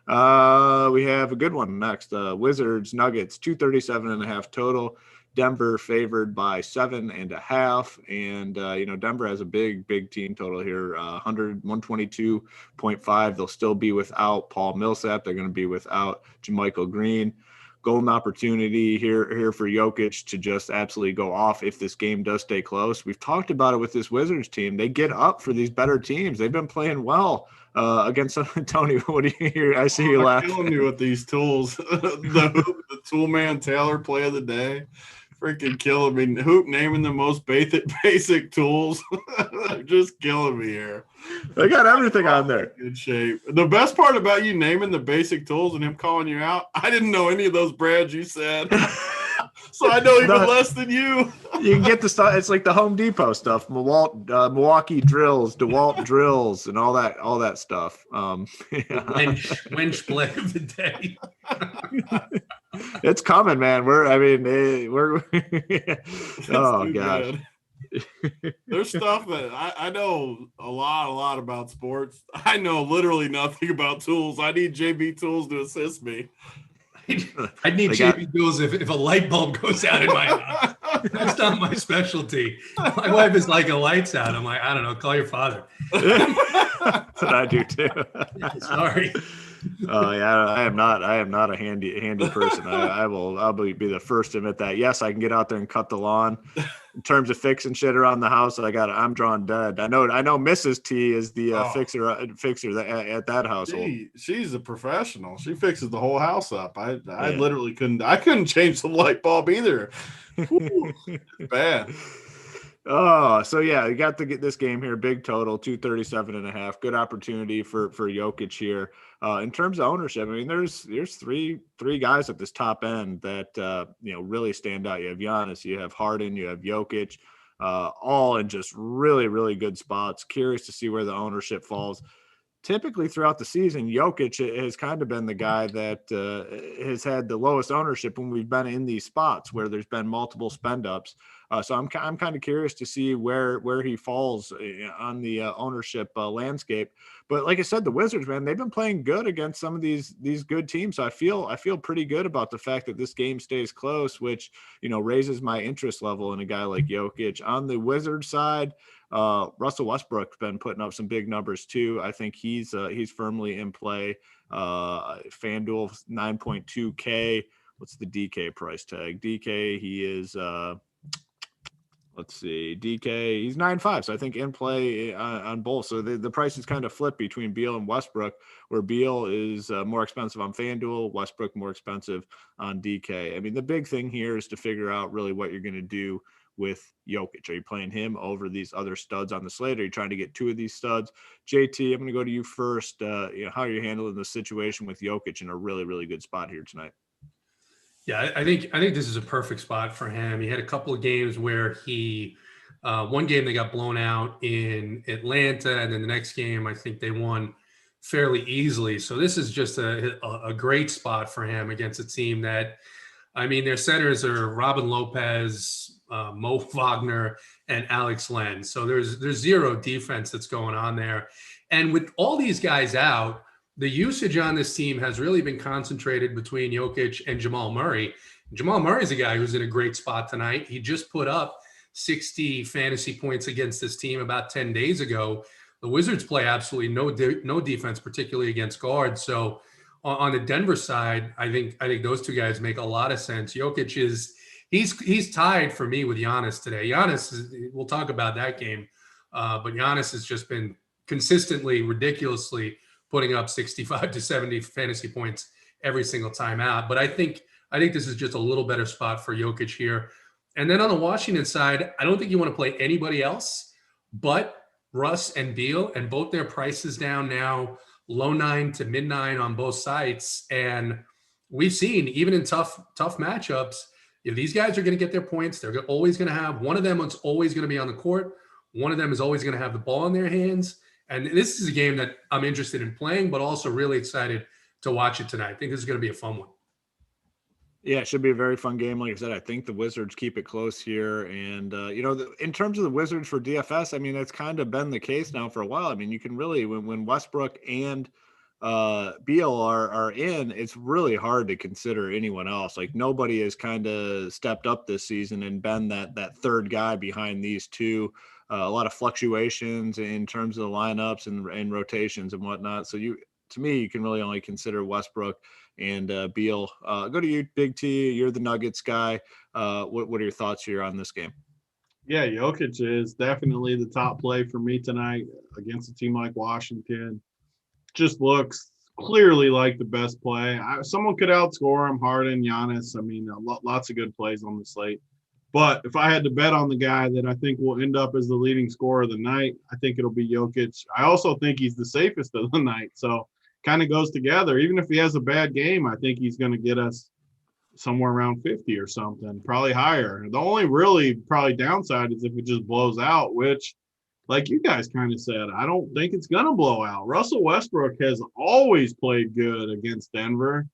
We have a good one next. Wizards, Nuggets, 237.5 total. Denver favored by 7.5. And, Denver has a big team total here, 122.5. They'll still be without Paul Millsap. They're going to be without JaMychal Green. Golden opportunity here for Jokic to just absolutely go off if this game does stay close. We've talked about it with this Wizards team. They get up for these better teams. They've been playing well against Tony. What do you hear? I see you laughing. Killing me with these tools. the tool man Taylor play of the day. Freaking killing me. Hoop naming the most basic tools. Just killing me here. They got everything on there. Good shape. The best part about you naming the basic tools and him calling you out, I didn't know any of those brands you said. So I know even less than you. You can get the stuff. It's like the Home Depot stuff, Milwaukee drills, DeWalt drills, and all that stuff. Wench play of the day. It's coming, man. We're oh gosh. There's stuff that I know a lot about sports. I know literally nothing about tools. I need JB Tools to assist me. I need JB Tools if a light bulb goes out in my house. That's not my specialty. My wife is like, a light's out. I'm like, I don't know, call your father. That's what I do too. Sorry. Oh yeah, I am not a handy person. I'll be the first to admit that. Yes, I can get out there and cut the lawn. In terms of fixing shit around the house, I'm drawn dead. I know Mrs. T is the fixer at that household. She's a professional. She fixes the whole house up. I literally couldn't change the light bulb either. Bad. Oh, so yeah, you got to get this game here. Big total, 237.5. Good opportunity for Jokic here. In terms of ownership, I mean, there's three guys at this top end that really stand out. You have Giannis, you have Harden, you have Jokic, all in just really, really good spots. Curious to see where the ownership falls. typically throughout the season, Jokic has kind of been the guy that has had the lowest ownership when we've been in these spots where there's been multiple spend ups. So I'm kind of curious to see where he falls on the ownership landscape. But like I said, the Wizards, man, they've been playing good against some of these good teams. So I feel pretty good about the fact that this game stays close, which, you know, raises my interest level in a guy like Jokic. On the Wizards side, Russell Westbrook's been putting up some big numbers too. I think he's firmly in play. FanDuel 9.2K. What's the DK price tag? DK, he is let's see, DK, he's 9.5. So I think in play on both. So the price is kind of flipped between Beal and Westbrook, where Beal is more expensive on FanDuel, Westbrook more expensive on DK. I mean, the big thing here is to figure out really what you're going to do with Jokic. Are you playing him over these other studs on the slate? Are you trying to get two of these studs? JT, I'm going to go to you first. You know, how are you handling the situation with Jokic in a really, really good spot here tonight? Yeah, I think this is a perfect spot for him. He had a couple of games where he, one game they got blown out in Atlanta, and then the next game I think they won fairly easily. So this is just a great spot for him against a team that, I mean, their centers are Robin Lopez, Mo Wagner, and Alex Len. So there's zero defense that's going on there. And with all these guys out, the usage on this team has really been concentrated between Jokic and Jamal Murray. Jamal Murray's a guy who's in a great spot tonight. He just put up 60 fantasy points against this team about 10 days ago. The Wizards play absolutely no defense, particularly against guards. So on the Denver side, I think those two guys make a lot of sense. Jokic he's tied for me with Giannis today. We'll talk about that game, but Giannis has just been consistently, ridiculously putting up 65 to 70 fantasy points every single time out. But I think this is just a little better spot for Jokic here. And then on the Washington side, I don't think you want to play anybody else but Russ and Beal, and both their prices down now, low 9 to mid 9 on both sides. And we've seen, even in tough matchups, if these guys are going to get their points, they're always going to have one of them is always going to be on the court. One of them is always going to have the ball in their hands. And this is a game that I'm interested in playing, but also really excited to watch it tonight. I think this is going to be a fun one. Yeah, it should be a very fun game. Like I said, I think the Wizards keep it close here. And, in terms of the Wizards for DFS, I mean, it's kind of been the case now for a while. I mean, you can really, when Westbrook and Beal are in, it's really hard to consider anyone else. Like, nobody has kind of stepped up this season and been that third guy behind these two. A lot of fluctuations in terms of the lineups and rotations and whatnot. So to me, you can really only consider Westbrook and Beal. Go to you, Big T. You're the Nuggets guy. What are your thoughts here on this game? Yeah, Jokic is definitely the top play for me tonight against a team like Washington. Just looks clearly like the best play. Someone could outscore him, Harden, Giannis. I mean, lots of good plays on the slate. But if I had to bet on the guy that I think will end up as the leading scorer of the night, I think it'll be Jokic. I also think he's the safest of the night. So kind of goes together. Even if he has a bad game, I think he's going to get us somewhere around 50 or something, probably higher. The only really probably downside is if it just blows out, which, like you guys kind of said, I don't think it's going to blow out. Russell Westbrook has always played good against Denver.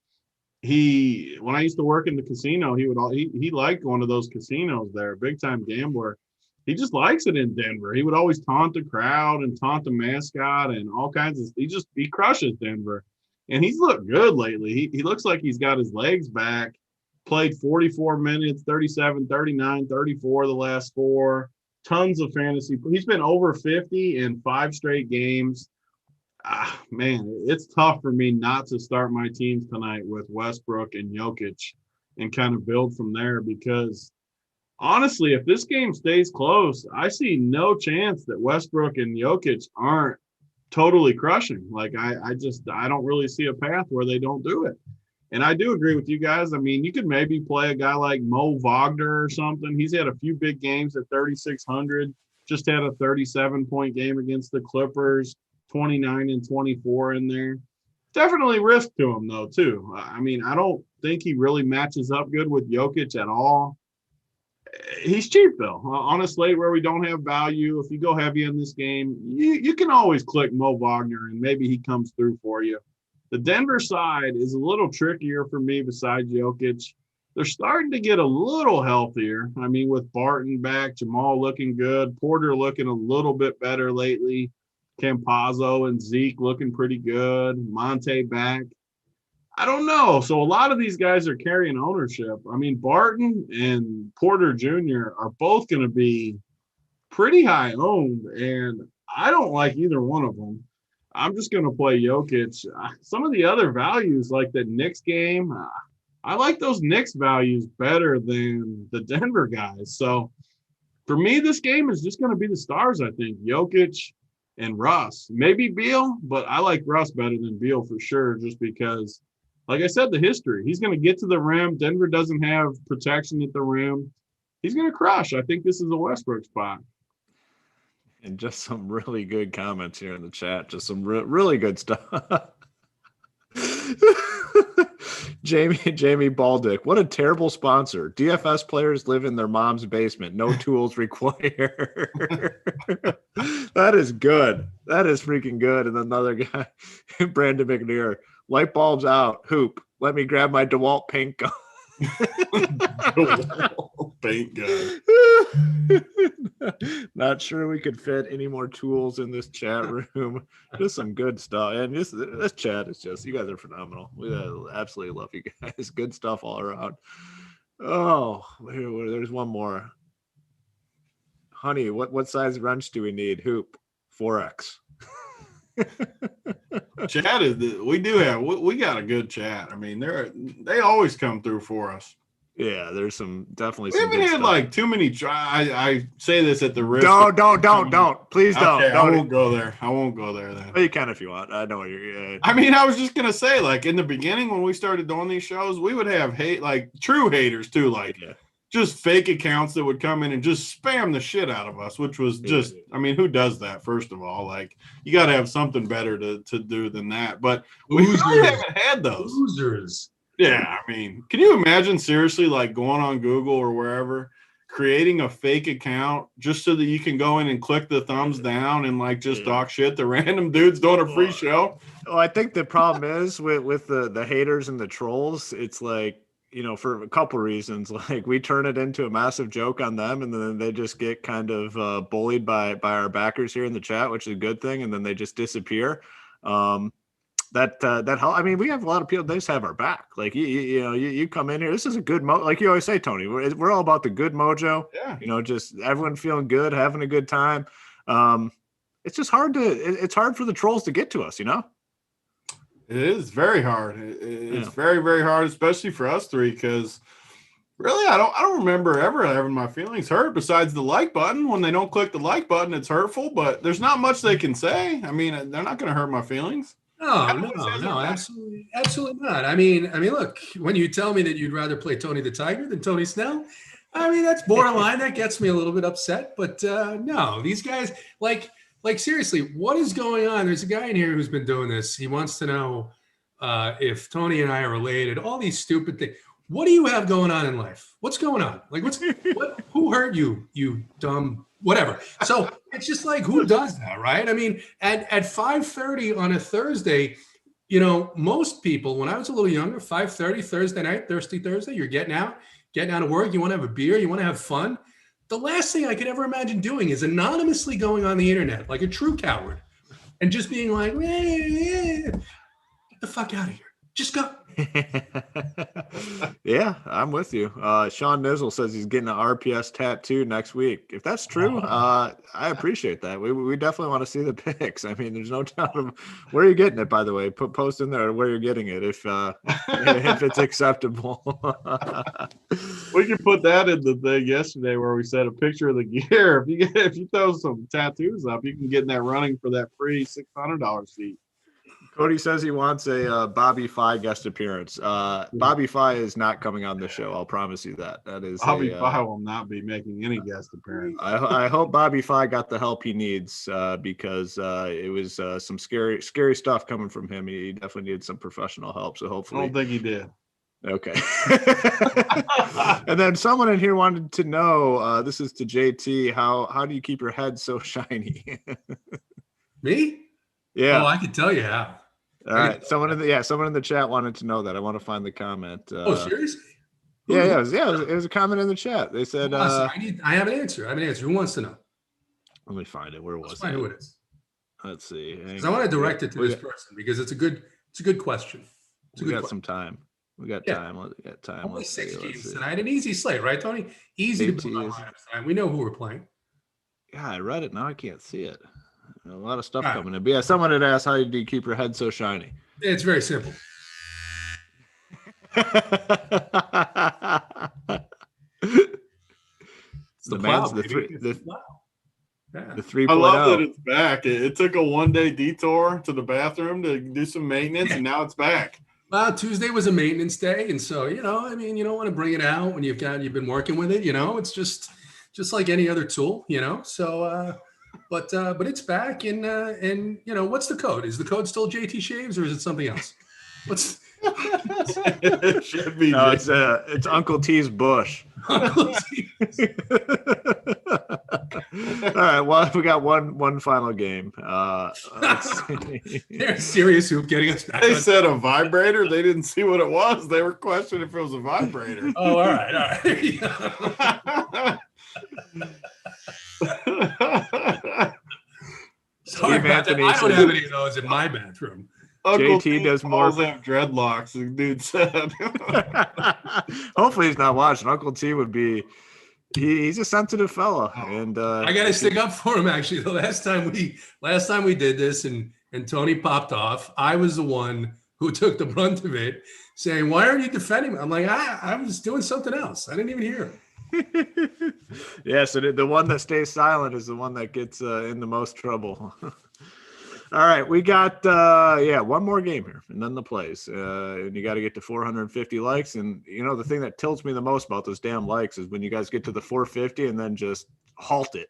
When I used to work in the casino, he liked going to those casinos there, big time gambler. He just likes it in Denver. He would always taunt the crowd and taunt the mascot and all kinds of. He crushes Denver, and he's looked good lately. He looks like he's got his legs back. Played 44 minutes, 37, 39, 34 the last 4. Tons of fantasy. He's been over 50 in 5 straight games. Man, it's tough for me not to start my teams tonight with Westbrook and Jokic and kind of build from there, because honestly, if this game stays close, I see no chance that Westbrook and Jokic aren't totally crushing. Like, I don't really see a path where they don't do it. And I do agree with you guys. I mean, you could maybe play a guy like Mo Wagner or something. He's had a few big games at 3,600, just had a 37-point game against the Clippers. 29 and 24 in there. Definitely risk to him, though, too. I mean, I don't think he really matches up good with Jokic at all. He's cheap though. On a slate where we don't have value, if you go heavy in this game, you can always click Mo Wagner and maybe he comes through for you. The Denver side is a little trickier for me besides Jokic. They're starting to get a little healthier. I mean, with Barton back, Jamal looking good, Porter looking a little bit better lately, Campazzo and Zeke looking pretty good, Monte back. I don't know. So a lot of these guys are carrying ownership. I mean, Barton and Porter Jr. are both going to be pretty high owned, and I don't like either one of them. I'm just going to play Jokic. Some of the other values, like the Knicks game, I like those Knicks values better than the Denver guys. So for me, this game is just going to be the stars, I think. Jokic and Russ. Maybe Beal, but I like Russ better than Beal for sure, just because – like I said, the history. He's going to get to the rim. Denver doesn't have protection at the rim. He's going to crush. I think this is a Westbrook spot. And just some really good comments here in the chat. Just some really good stuff. Jamie Baldick, what a terrible sponsor. DFS players live in their mom's basement. No tools required. That is good. That is freaking good. And another guy, Brandon McNair, light bulbs out. Hoop. Let me grab my DeWalt paint gun. DeWalt paint gun. Not sure we could fit any more tools in this chat room. Just some good stuff. And this chat is just, you guys are phenomenal. We absolutely love you guys. Good stuff all around. Oh, there's one more. Honey, what size wrench do we need? Hoop. 4X. Chat is we got a good chat. I mean, they always come through for us. Yeah, there's definitely we haven't had like too many I say this at the risk. Don't please don't. Okay, I won't go there then. Well, you can if you want. I know you're I mean, I was just gonna say, like, in the beginning when we started doing these shows, we would have true haters too, just fake accounts that would come in and just spam the shit out of us, which was just, I mean, who does that? First of all, like, you got to have something better to do than that. But we really haven't had those. Losers. Yeah, I mean, can you imagine seriously, like, going on Google or wherever, creating a fake account just so that you can go in and click the thumbs down and, like, just talk shit to random dudes doing a free show? Well, I think the problem is with the haters and the trolls, it's like, you know, for a couple reasons, like we turn it into a massive joke on them, and then they just get kind of bullied by our backers here in the chat, which is a good thing, and then they just disappear. I mean, we have a lot of people. They just have our back. Like you come in here. This is a good like you always say, Tony. We're all about the good mojo. Yeah. You know, just everyone feeling good, having a good time. It's just hard it's hard for the trolls to get to us. You know. It is very hard. It's very, very hard, especially for us three, because really, I don't remember ever having my feelings hurt besides the like button. When they don't click the like button, it's hurtful, but there's not much they can say. I mean, they're not going to hurt my feelings. No, absolutely not. I mean, look, when you tell me that you'd rather play Tony the Tiger than Tony Snell, I mean, that's borderline. That gets me a little bit upset, but no, these guys, like seriously, what is going on? There's a guy in here who's been doing this. He wants to know if Tony and I are related. All these stupid things. What do you have going on in life? What's going on? Like, who hurt you? You dumb whatever. So it's just like, who does that, right? I mean, at 5:30 on a Thursday, you know, most people, when I was a little younger, 5:30 Thursday night, Thirsty Thursday, you're getting out of work. You want to have a beer. You want to have fun. The last thing I could ever imagine doing is anonymously going on the internet like a true coward and just being like, get the fuck out of here. Just go. Yeah, I'm with you. Sean Nizzle says he's getting an RPS tattoo next week. If that's true, I appreciate that. We definitely want to see the pics. I mean, there's no doubt of where you're getting it, by the way. Post in there where you're getting it if it's acceptable. We can put that in the thing yesterday where we said a picture of the gear. If you throw some tattoos up, you can get in that running for that free $600 seat. Cody says he wants a Bobby Fi guest appearance. Bobby Fi is not coming on the show. I'll promise you that. That is Bobby Fi will not be making any guest appearance. I hope Bobby Fi got the help he needs because it was some scary stuff coming from him. He definitely needed some professional help. So hopefully, I don't think he did. Okay. And then someone in here wanted to know, this is to JT, how do you keep your head so shiny? Me? Yeah. Oh, I can tell you how. All right. Someone in the chat wanted to know that. I want to find the comment. Seriously? Yeah, it was a comment in the chat. They said, I have an answer. Who wants to know? Let me find it. Where was Let's find who it is. Let's see. Because I want to direct it to this person because it's a good question. We got some time. We got time. Only 6 games tonight. An easy slate, right, Tony? Easy to build on lineups tonight. We know who we're playing. Yeah, I read it. Now I can't see it. A lot of stuff coming in. But yeah, someone had asked, how do you keep your head so shiny? It's very simple. It's the plow, the 3.0. I love that it's back. It took a 1-day detour to the bathroom to do some maintenance, and now it's back. Well, Tuesday was a maintenance day, and so you don't want to bring it out when you've been working with it. It's just like any other tool. So, but it's back, and what's the code? Is the code still JT Shaves, or is it something else? What's it should be. No, it's Uncle T's Bush. Uncle T. All right. Well, we got one final game. Let's see. They're serious hoop getting us back. They said a vibrator. They didn't see what it was. They were questioning if it was a vibrator. Oh, all right. There you go. Sorry about that. I don't have any of those in my bathroom. Uncle JT does more. Have dreadlocks. The dude said. Hopefully he's not watching. Uncle T would be. He's a sensitive fella, and I got to stick up for him. Actually, the last time we did this, and Tony popped off, I was the one who took the brunt of it, saying, "Why aren't you defending me?" I'm like, I was doing something else. I didn't even hear him. Yeah, so the one that stays silent is the one that gets in the most trouble. All right, we got one more game here, and then the plays. And you got to get to 450 likes. And the thing that tilts me the most about those damn likes is when you guys get to the 450 and then just halt it.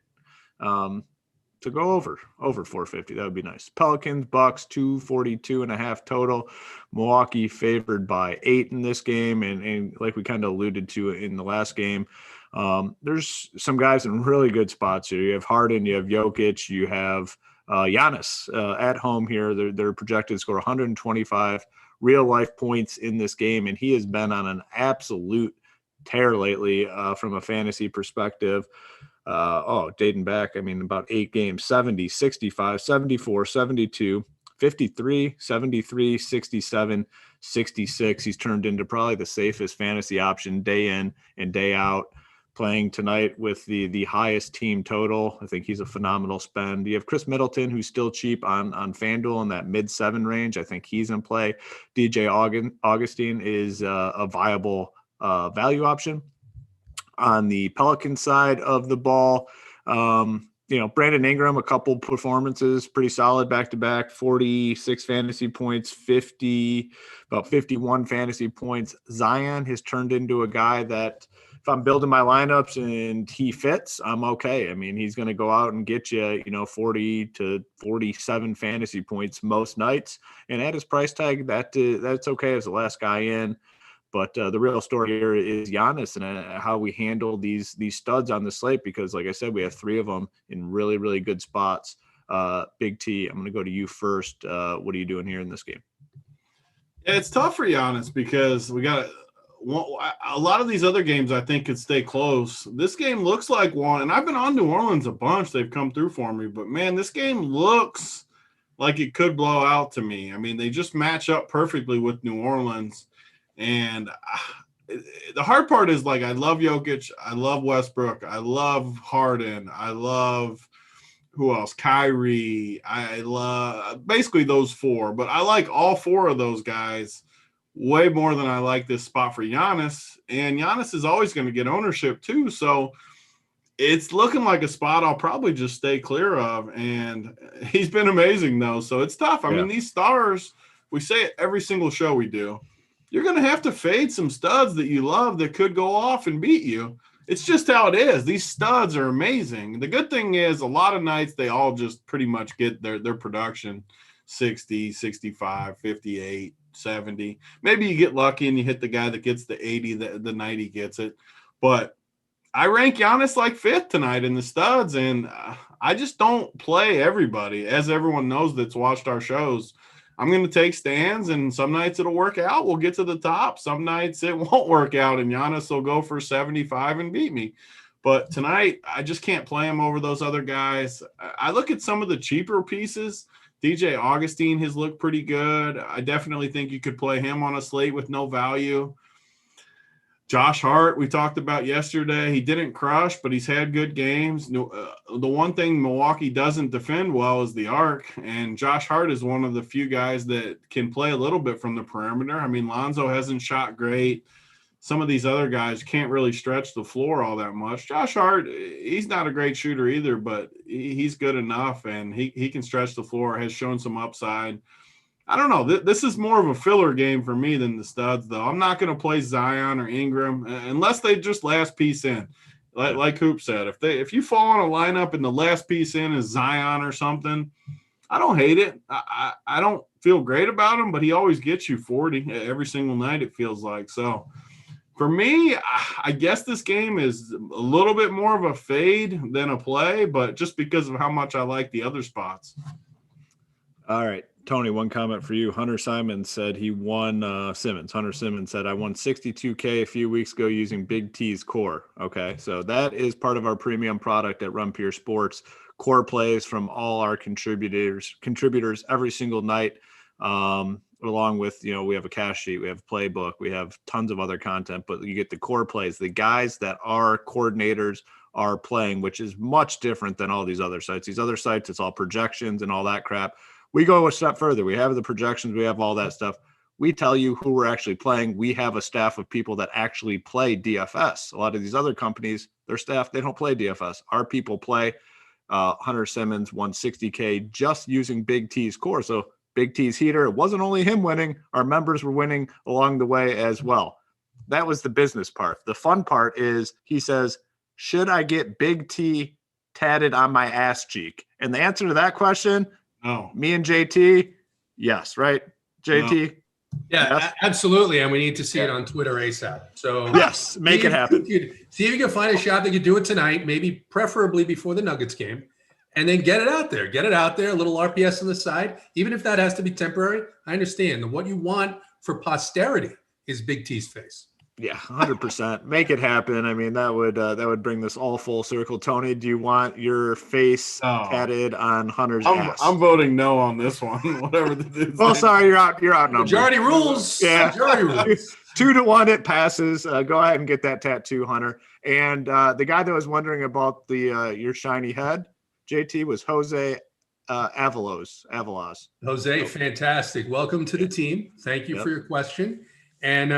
To go over 450, that would be nice. Pelicans, Bucks, 242.5 total. Milwaukee favored by 8 in this game, and like we kind of alluded to in the last game, there's some guys in really good spots here. You have Harden, you have Jokic, you have Giannis at home here. They're projected to score 125 real life points in this game, and he has been on an absolute tear lately from a fantasy perspective. Dating back, about 8 games, 70, 65, 74, 72, 53, 73, 67, 66. He's turned into probably the safest fantasy option day in and day out. Playing tonight with the highest team total. I think he's a phenomenal spend. You have Chris Middleton, who's still cheap on FanDuel in that mid-7 range. I think he's in play. DJ Augustine is a viable value option. On the Pelican side of the ball, Brandon Ingram, a couple performances, pretty solid back-to-back, 46 fantasy points, about 51 fantasy points. Zion has turned into a guy that if I'm building my lineups and he fits, I'm okay. He's going to go out and get you, 40 to 47 fantasy points most nights. And at his price tag, that's okay as the last guy in. But the real story here is Giannis and how we handle these studs on the slate, because like I said, we have 3 of them in really, really good spots. Big T, I'm going to go to you first. What are you doing here in this game? Yeah, it's tough for Giannis because we got a lot of these other games I think could stay close. This game looks like one, and I've been on New Orleans a bunch. They've come through for me, but man, this game looks like it could blow out to me. They just match up perfectly with New Orleans. And the hard part is, I love Jokic. I love Westbrook. I love Harden. I love who else? Kyrie. I love basically those 4. But I like all 4 of those guys way more than I like this spot for Giannis. And Giannis is always going to get ownership too. So it's looking like a spot I'll probably just stay clear of. And he's been amazing, though. So it's tough. These stars, we say it every single show we do. You're going to have to fade some studs that you love that could go off and beat you. It's just how it is. These studs are amazing. The good thing is a lot of nights they all just pretty much get their production 60, 65, 58, 70. Maybe you get lucky and you hit the guy that gets the 80 the night he gets it. But I rank Giannis like 5th tonight in the studs, and I just don't play everybody. As everyone knows that's watched our shows, I'm going to take stands, and some nights it'll work out. We'll get to the top. Some nights it won't work out, and Giannis will go for 75 and beat me. But tonight, I just can't play him over those other guys. I look at some of the cheaper pieces. DJ Augustine has looked pretty good. I definitely think you could play him on a slate with no value. Josh Hart, we talked about yesterday. He didn't crush, but he's had good games. The one thing Milwaukee doesn't defend well is the arc, and Josh Hart is one of the few guys that can play a little bit from the perimeter. I mean, Lonzo hasn't shot great. Some of these other guys can't really stretch the floor all that much. Josh Hart, he's not a great shooter either, but he's good enough, and he can stretch the floor, has shown some upside. I don't know. This is more of a filler game for me than the studs, though. I'm not going to play Zion or Ingram unless they just last piece in. Like Hoop said, if you fall on a lineup and the last piece in is Zion or something, I don't hate it. I don't feel great about him, but he always gets you 40 every single night, it feels like. So for me, I guess this game is a little bit more of a fade than a play, but just because of how much I like the other spots. All right. Tony, one comment for you. Hunter Simon said he won Simmons. Hunter Simmons said, I won $62K a few weeks ago using Big T's core. Okay, so that is part of our premium product at Run Pure Sports. Core plays from all our contributors every single night, along with, we have a cash sheet, we have a playbook, we have tons of other content, but you get the core plays, the guys that our coordinators are playing, which is much different than all these other sites. These other sites, it's all projections and all that crap. We go a step further. We have the projections. We have all that stuff. We tell you who we're actually playing. We have a staff of people that actually play DFS. A lot of these other companies, their staff, they don't play DFS. Our people play. Hunter Simmons won $60K just using Big T's core. So Big T's heater, it wasn't only him winning. Our members were winning along the way as well. That was the business part. The fun part is he says, should I get Big T tatted on my ass cheek? And the answer to that question, no. Me and JT, yes, right? JT? No. Yeah, yes. Absolutely. And we need to see it on Twitter ASAP. So yes, make it happen. See if you can find a shot that could do it tonight, maybe preferably before the Nuggets game, and then get it out there. Get it out there, a little RPS on the side. Even if that has to be temporary, I understand. What you want for posterity is Big T's face. Yeah, 100%. Make it happen. I mean, that would bring this all full circle. Tony, do you want your face tatted on Hunter's ass? I'm voting no on this one. Whatever the dude's Well, sorry, you're outnumbered. Majority rules. Yeah. Majority rules. 2-1, it passes. Go ahead and get that tattoo, Hunter. And the guy that was wondering about the your shiny head, JT, was Jose Avalos. Jose, fantastic. Welcome to the team. Thank you for your question. And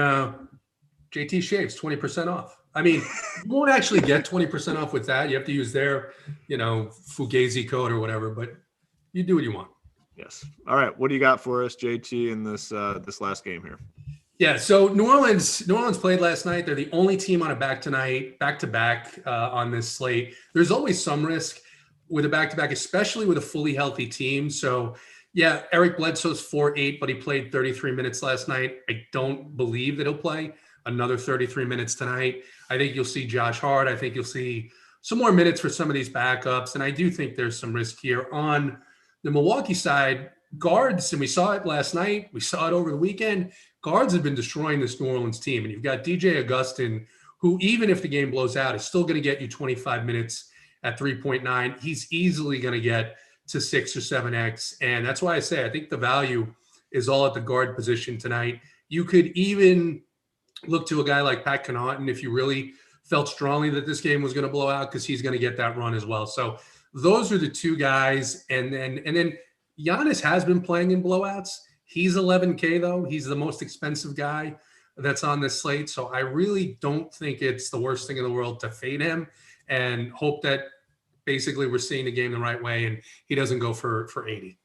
JT shaves 20% off. I mean, you won't actually get 20% off with that. You have to use their, Fugazi code or whatever, but you do what you want. Yes. All right. What do you got for us, JT, in this last game here? Yeah. So New Orleans played last night. They're the only team on a back-to-back on this slate. There's always some risk with a back-to-back, especially with a fully healthy team. So yeah, Eric Bledsoe's 4-8, but he played 33 minutes last night. I don't believe that he'll play another 33 minutes tonight. I think you'll see Josh Hart. I think you'll see some more minutes for some of these backups. And I do think there's some risk here on the Milwaukee side. Guards, and we saw it last night. We saw it over the weekend. Guards have been destroying this New Orleans team. And you've got DJ Augustin, who even if the game blows out, is still going to get you 25 minutes at 3.9. He's easily going to get to 6 or 7X. And that's why I say I think the value is all at the guard position tonight. You could even look to a guy like Pat Connaughton if you really felt strongly that this game was going to blow out, because he's going to get that run as well. So those are the two guys. And then Giannis has been playing in blowouts. He's $11K though. He's the most expensive guy that's on this slate. So I really don't think it's the worst thing in the world to fade him and hope that basically we're seeing the game the right way and he doesn't go for 80.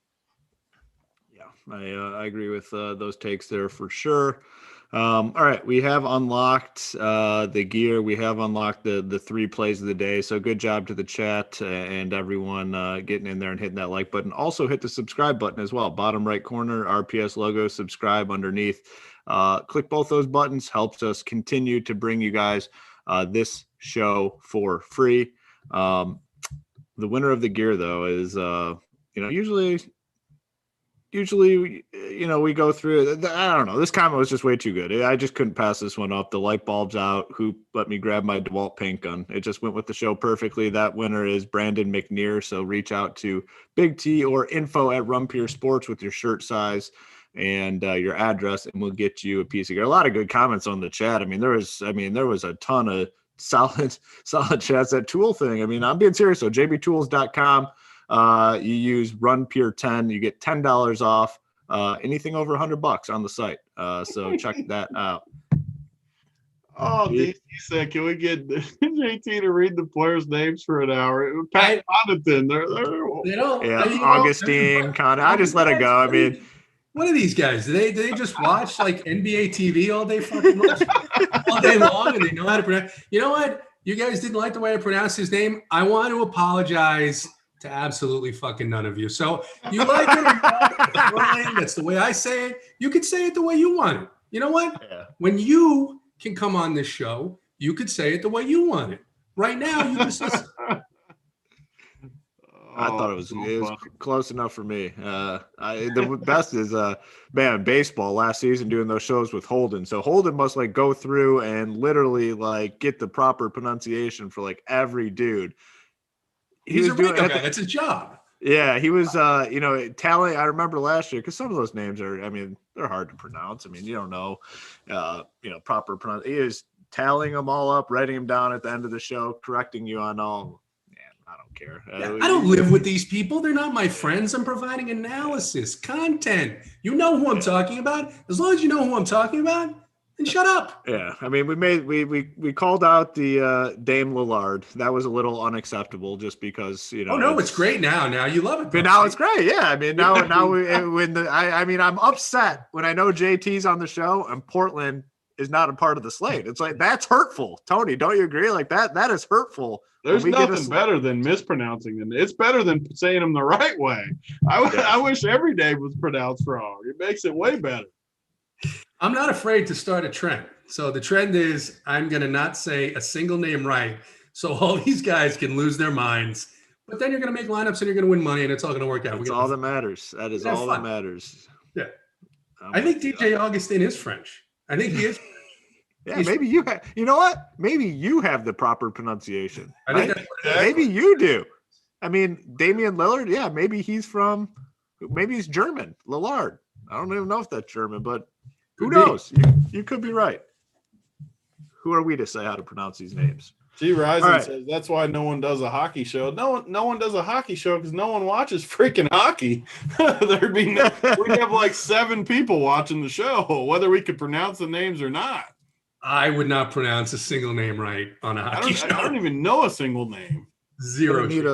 Yeah, I agree with those takes there for sure. All right, we have unlocked the gear. We have unlocked the 3 plays of the day. So good job to the chat and everyone getting in there and hitting that like button. Also hit the subscribe button as well. Bottom right corner, RPS logo, subscribe underneath. Click both those buttons. Helps us continue to bring you guys this show for free. The winner of the gear, though, is usually, we go through it. I don't know. This comment was just way too good. I just couldn't pass this one up. The light bulb's out. Hoop let me grab my DeWalt paint gun. It just went with the show perfectly. That winner is Brandon McNear. So reach out to BigT or info@RunPierSports with your shirt size and your address, and we'll get you a piece of gear. A lot of good comments on the chat. There was a ton of solid chats. That tool thing. I'm being serious. So jbtools.com. You use RunPier10, you get $10 off anything over $100 on the site. So check that out. Oh, DC said, can we get JT to read the players' names for an hour? Pat Connaughton, Augustine, I just let it go. What are these guys? Do they just watch like NBA TV all day all day long, and they know how to pronounce? You know what? You guys didn't like the way I pronounced his name. I want to apologize to absolutely fucking none of you. So you like it or not, that's the way I say it. You could say it the way you want it. You know what? Yeah. When you can come on this show, you could say it the way you want it. Right now, you just listen. I thought it was close enough for me. The best is, baseball last season doing those shows with Holden. So Holden must go through and literally get the proper pronunciation for every dude. He's a radio guy. That's his job. Yeah, he was, tallying. I remember last year because some of those names are, they're hard to pronounce. You don't know, proper pronunciation. He is tallying them all up, writing them down at the end of the show, correcting you on all. I don't care. I don't live with these people. They're not my friends. I'm providing analysis, content. You know who I'm talking about. As long as you know who I'm talking about, then shut up. Yeah, we called out the Dame Lillard. That was a little unacceptable, just because Oh no, it's great now. Now you love it. But now it's great. Yeah, I'm upset when I know JT's on the show and Portland is not a part of the slate. It's that's hurtful. Tony, don't you agree? That is hurtful. There's nothing better than mispronouncing them. It's better than saying them the right way. I wish every name was pronounced wrong. It makes it way better. I'm not afraid to start a trend. So the trend is I'm going to not say a single name right. So all these guys can lose their minds. But then you're going to make lineups and you're going to win money and it's all going to work out. That's all that matters. That is all that matters. Yeah. I think DJ Augustin is French. I think he is. Yeah, maybe you have. You know what? Maybe you have the proper pronunciation. I think that's maybe you do. Damian Lillard. Yeah, maybe he's German. Lillard. I don't even know if that's German, but who knows? You could be right. Who are we to say how to pronounce these names? G Rising says that's why no one does a hockey show. No one does a hockey show because no one watches freaking hockey. We'd have 7 people watching the show, whether we could pronounce the names or not. I would not pronounce a single name right on a hockey show. I don't even know a single name. Zero. Need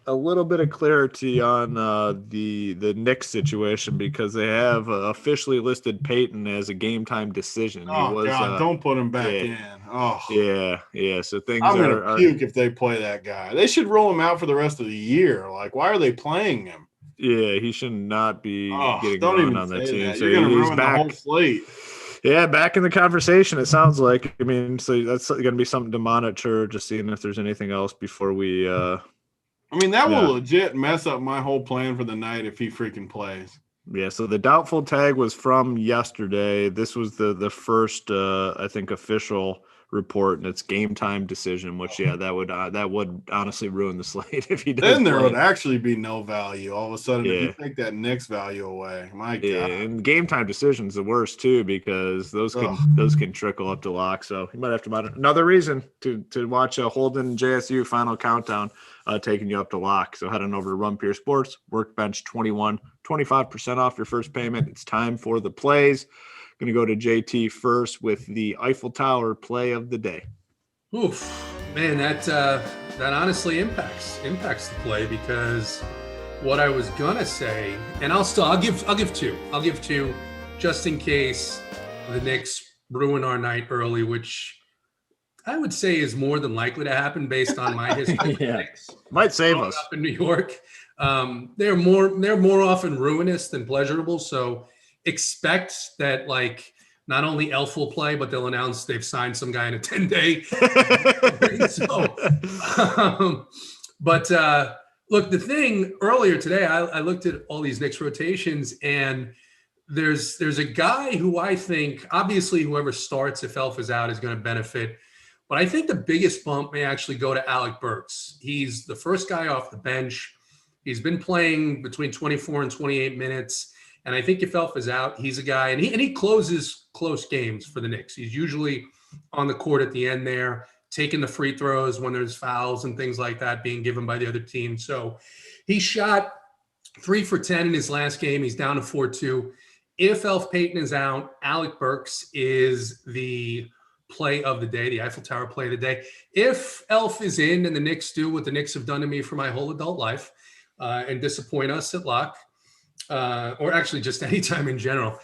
a little bit of clarity on the Knicks situation because they have officially listed Peyton as a game time decision. Oh, God, don't put him back in. Oh, yeah. So things I'm gonna puke if they play that guy. They should roll him out for the rest of the year. Why are they playing him? Yeah, he should not be getting run on that team. That. So you're gonna ruin the whole slate. Yeah, back in the conversation, it sounds like. So that's going to be something to monitor, just seeing if there's anything else before we that will legit mess up my whole plan for the night if he freaking plays. Yeah, so the doubtful tag was from yesterday. This was the first, I think, official report, and it's game time decision, which, that would honestly ruin the slate if he does. Then there would actually be no value all of a sudden if you take that Knicks value away. My God. Yeah, and game time decision's the worst too because those can trickle up to lock. So you might have to monitor. Another reason to watch a Holden JSU final countdown taking you up to lock. So head on over to Run Pier Sports, Workbench 21, 25% off your first payment. It's time for the plays. Going to go to JT first with the Eiffel Tower play of the day. Oof, man, that honestly impacts the play because what I was gonna say, and I'll give two just in case the Knicks ruin our night early, which I would say is more than likely to happen based on my history. Yeah, might save us up in New York. They're more often ruinous than pleasurable. So expect that, like, not only Elf will play, but they'll announce they've signed some guy in a 10-day. Look, the thing earlier today, I looked at all these Knicks rotations, and there's a guy who I think, obviously, whoever starts if Elf is out is going to benefit. But I think the biggest bump may actually go to Alec Burks. He's the first guy off the bench. He's been playing between 24 and 28 minutes. And I think if Elf is out, he's a guy, and he closes close games for the Knicks. He's usually on the court at the end there, taking the free throws when there's fouls and things like that being given by the other team. So he shot 3 for 10 in his last game. He's down to 4-2. If Elf Payton is out, Alec Burks is the play of the day, the Eiffel Tower play of the day. If Elf is in and the Knicks do what the Knicks have done to me for my whole adult life and disappoint us at lock, or actually just any time in general,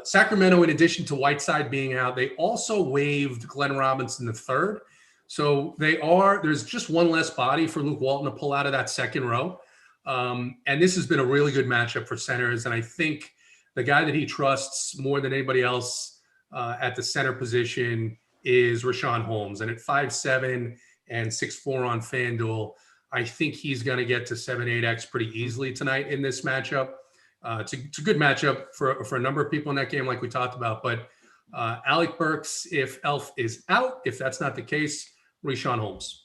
Sacramento, in addition to Whiteside being out, they also waived Glenn Robinson III. So there's just one less body for Luke Walton to pull out of that second row. And this has been a really good matchup for centers. And I think the guy that he trusts more than anybody else at the center position is Rashawn Holmes. And at 5'7" and 6'4" on FanDuel, I think he's going to get to 7-8x pretty easily tonight in this matchup. It's a good matchup for a number of people in that game, like we talked about. But Alec Burks, if Elf is out, if that's not the case, Rashawn Holmes.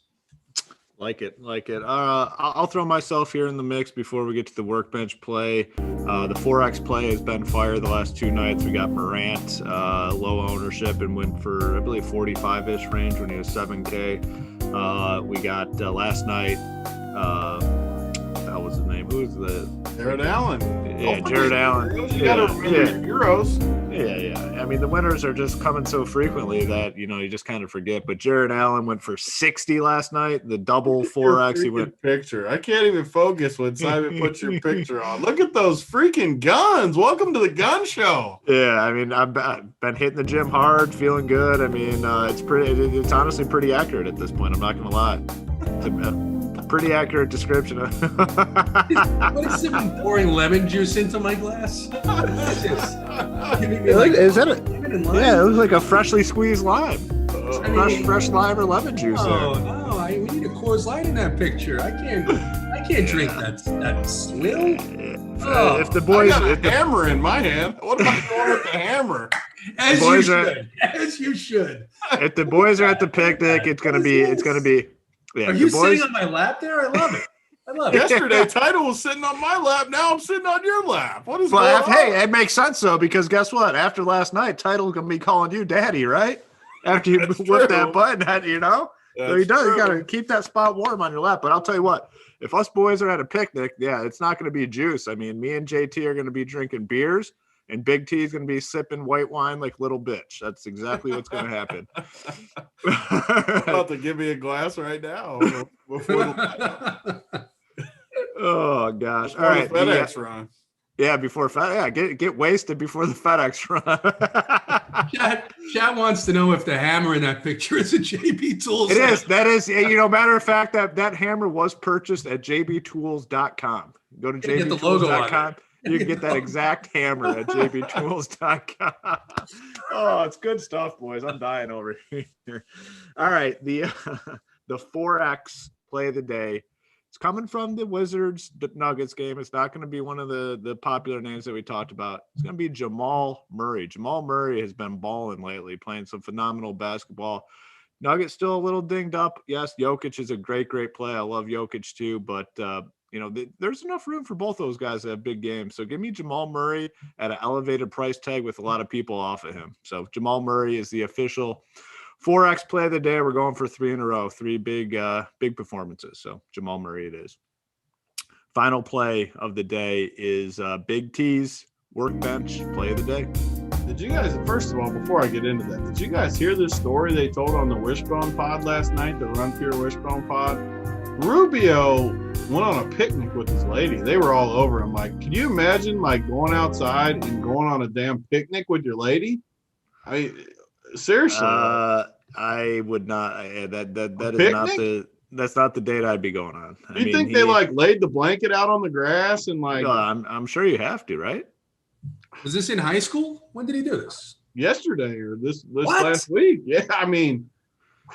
Like it. I'll throw myself here in the mix before we get to the workbench play. The 4X play has been fire the last 2 nights. We got Morant, low ownership, and went for, I believe, 45-ish range when he was 7K. We got last night, that was his name. Who was the? Jared Allen. Yeah, Jared Allen. You got to remember your Euros. Yeah. I mean, the winners are just coming so frequently that, you just kind of forget. But Jared Allen went for 60 last night. The double 4X. He went picture. I can't even focus when Simon puts your picture on. Look at those freaking guns. Welcome to the gun show. Yeah, I mean, I've been hitting the gym hard, feeling good. I mean, it's honestly pretty accurate at this point. I'm not going to lie. It's a pretty accurate description of what is sipping pouring lemon juice into my glass? What is this? Is that yeah, it was like a freshly squeezed lime. Fresh lime or lemon juice there. No, we need a Coors Light in that picture. I can't drink that swill. If the boys I got a hammer in my hand. What am I doing with the hammer? As you should. If the boys are at the picnic, it's gonna be. Yeah, are you sitting on my lap there? I love it. Yesterday, Title was sitting on my lap. Now I'm sitting on your lap. What is going on? Hey, it makes sense, though, because guess what? After last night, Title's going to be calling you daddy, right? After you whip that button, So he does. You got to keep that spot warm on your lap. But I'll tell you what, if us boys are at a picnic, it's not going to be juice. I mean, me and JT are going to be drinking beers, and Big T is going to be sipping white wine like little bitch. That's exactly what's going to happen. I'm about to give me a glass right now. Oh gosh! All right, FedEx run. Yeah, before get wasted before the FedEx run. Chat wants to know if the hammer in that picture is a JB Tools. It is. That is. Matter of fact, that hammer was purchased at jbtools.com. Go to jbtools.com. You can get that exact hammer at jbtools.com. Oh, it's good stuff, boys. I'm dying over here. All right, the 4X play of the day. It's coming from the Wizards Nuggets game. It's not going to be one of the popular names that we talked about. It's going to be Jamal Murray. Jamal Murray has been balling lately, playing some phenomenal basketball. Nuggets still a little dinged up. Yes, Jokic is a great play. I love Jokic too, but there's enough room for both those guys to have big games. So give me Jamal Murray at an elevated price tag with a lot of people off of him. So Jamal Murray is the official 4X play of the day. We're going for 3 in a row, 3 big performances. So Jamal Murray it is. Final play of the day is Big T's workbench play of the day. Did you guys, first of all, before I get into that, did you guys hear the story they told on the Wishbone pod last night, the Run Pure Wishbone pod? Rubio went on a picnic with his lady. They were all over him. Like, can you imagine, like, going outside and going on a damn picnic with your lady? I mean, Seriously. I would not. That is not that's not the date I'd be going on. You think they like laid the blanket out on the grass and like? I'm sure you have to, right? Was this in high school? When did he do this? Yesterday or this last week? Yeah, I mean,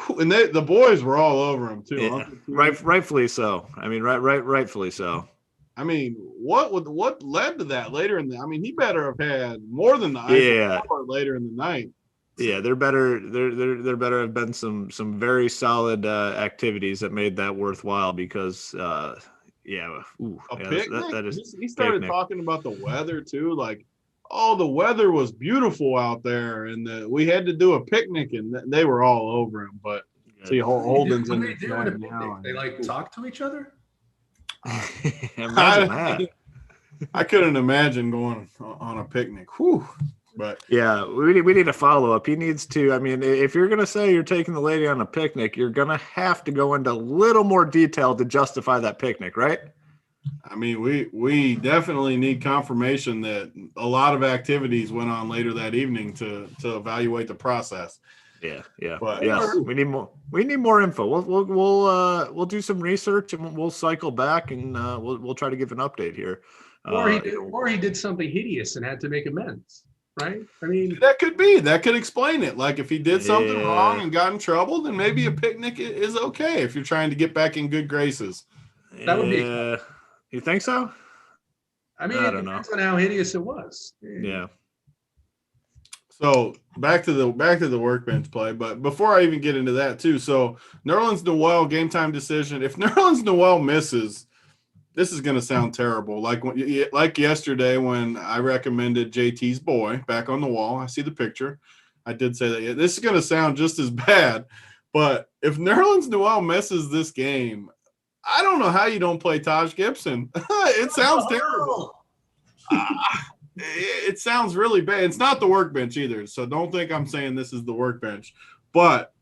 and the boys were all over him too. Yeah. Rightfully so. I mean, rightfully so. I mean, what led to that later in the? I mean, he better have had more than the Eiffel later in the night. Yeah, there better have been some very solid activities that made that worthwhile because picnic. He started talking about the weather too, like, oh, the weather was beautiful out there, and we had to do a picnic, and they were all over him. But see, Holden's in the chat now. They like talk to each other. Imagine that. I couldn't imagine going on a picnic. Whew. But yeah, we need a follow up. He needs to. I mean, if you're gonna say you're taking the lady on a picnic, you're gonna have to go into a little more detail to justify that picnic, right? I mean, we definitely need confirmation that a lot of activities went on later that evening to evaluate the process. Yeah. But yes, we need more. We need more info. We'll do some research and we'll cycle back and we'll try to give an update here. Or he did something hideous and had to make amends. Right? I mean, that could explain it. Like if he did something wrong and got in trouble, then maybe a picnic is okay if you're trying to get back in good graces. That would be. You think so? I mean, it depends on how hideous it was. Yeah. So back to the workbench play, but before I even get into that too, so Nerlens Noel game time decision. If Nerlens Noel misses, this is going to sound terrible. Like yesterday when I recommended JT's boy back on the wall. I see the picture. I did say that. This is going to sound just as bad. But if Nerlens Noel misses this game, I don't know how you don't play Taj Gibson. It sounds terrible. It sounds really bad. It's not the workbench either. So don't think I'm saying this is the workbench. But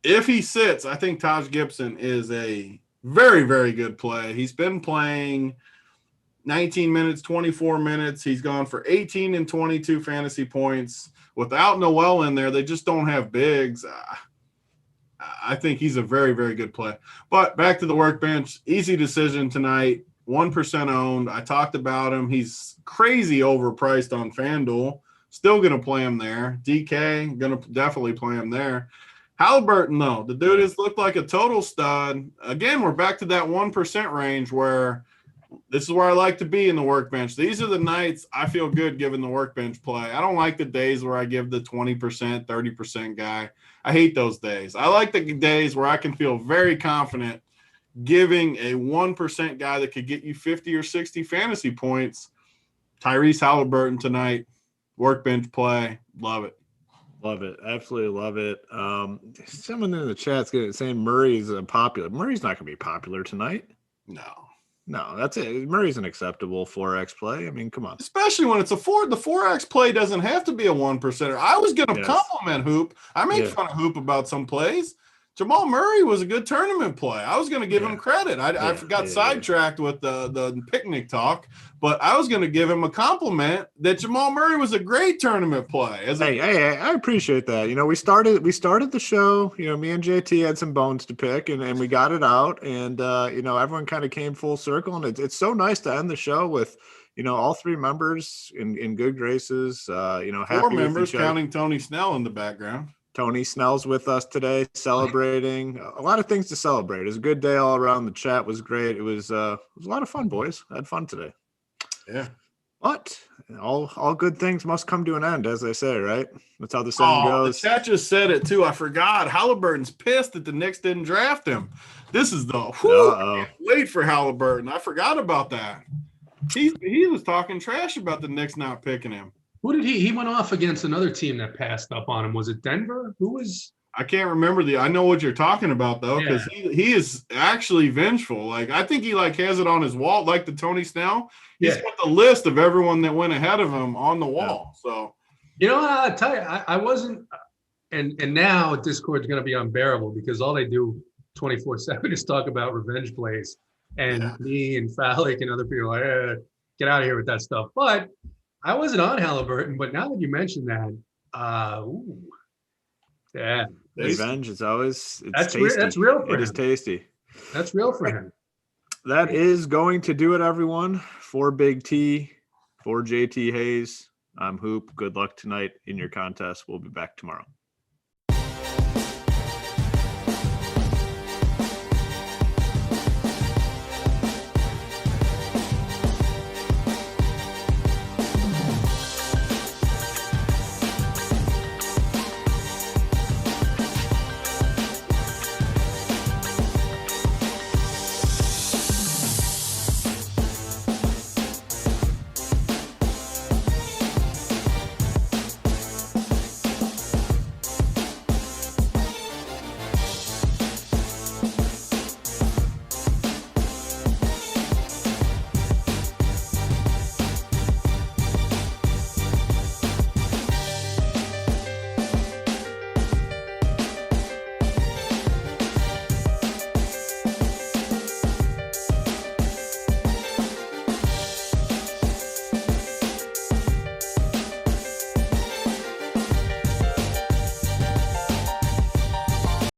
if he sits, I think Taj Gibson is a very, very good play. He's been playing 19 minutes, 24 minutes. He's gone for 18 and 22 fantasy points. Without Noel in there, they just don't have bigs. I think he's a very, very good play. But back to the workbench, easy decision tonight, 1% owned. I talked about him. He's crazy overpriced on FanDuel. Still going to play him there. DK, going to definitely play him there. Halliburton, though, the dude has looked like a total stud. Again, we're back to that 1% range where this is where I like to be in the workbench. These are the nights I feel good giving the workbench play. I don't like the days where I give the 20%, 30% guy. I hate those days. I like the days where I can feel very confident giving a 1% guy that could get you 50 or 60 fantasy points. Tyrese Halliburton tonight, workbench play. Love it. Love it. Absolutely love it. Someone in the chat's saying Murray's popular. Murray's not going to be popular tonight. No, that's it. Murray's an acceptable 4X play. I mean, come on. Especially when it's a 4. The 4X play doesn't have to be a 1%er. I was going to compliment Hoop. I made fun of Hoop about some plays. Jamal Murray was a good tournament play. I was going to give him credit. I got sidetracked with the picnic talk, but I was going to give him a compliment that Jamal Murray was a great tournament play. I appreciate that. You know, we started the show. You know, me and JT had some bones to pick, and we got it out, and you know, everyone kind of came full circle, and it's so nice to end the show with, you know, all 3 members in good graces. You know, happy 4 members counting Tony Snell in the background. Tony Snell's with us today, celebrating. A lot of things to celebrate. It was a good day all around. The chat was great. It was a lot of fun, boys. I had fun today. Yeah. But all good things must come to an end, as they say, right? That's how the saying goes. The chat just said it too. I forgot. Halliburton's pissed that the Knicks didn't draft him. This is the wait for Halliburton. I forgot about that. He was talking trash about the Knicks not picking him. Who did he went off against another team that passed up on him? Was it Denver? Who was? I can't remember I know what you're talking about though, because he is actually vengeful. Like I think he has it on his wall, like the Tony Snell. He's got the list of everyone that went ahead of him on the wall. So you know, I'll tell you, I wasn't, and now Discord's going to be unbearable because all they do 24/7 is talk about revenge plays, and me and Falik and other people are like, get out of here with that stuff. But I wasn't on Halliburton, but now that you mentioned that, Yeah. Revenge is always That's tasty. that's real for It is him. tasty. That's real for him. That is going to do it, everyone. For Big T, for JT Hayes, I'm Hoop. Good luck tonight in your contest. We'll be back tomorrow.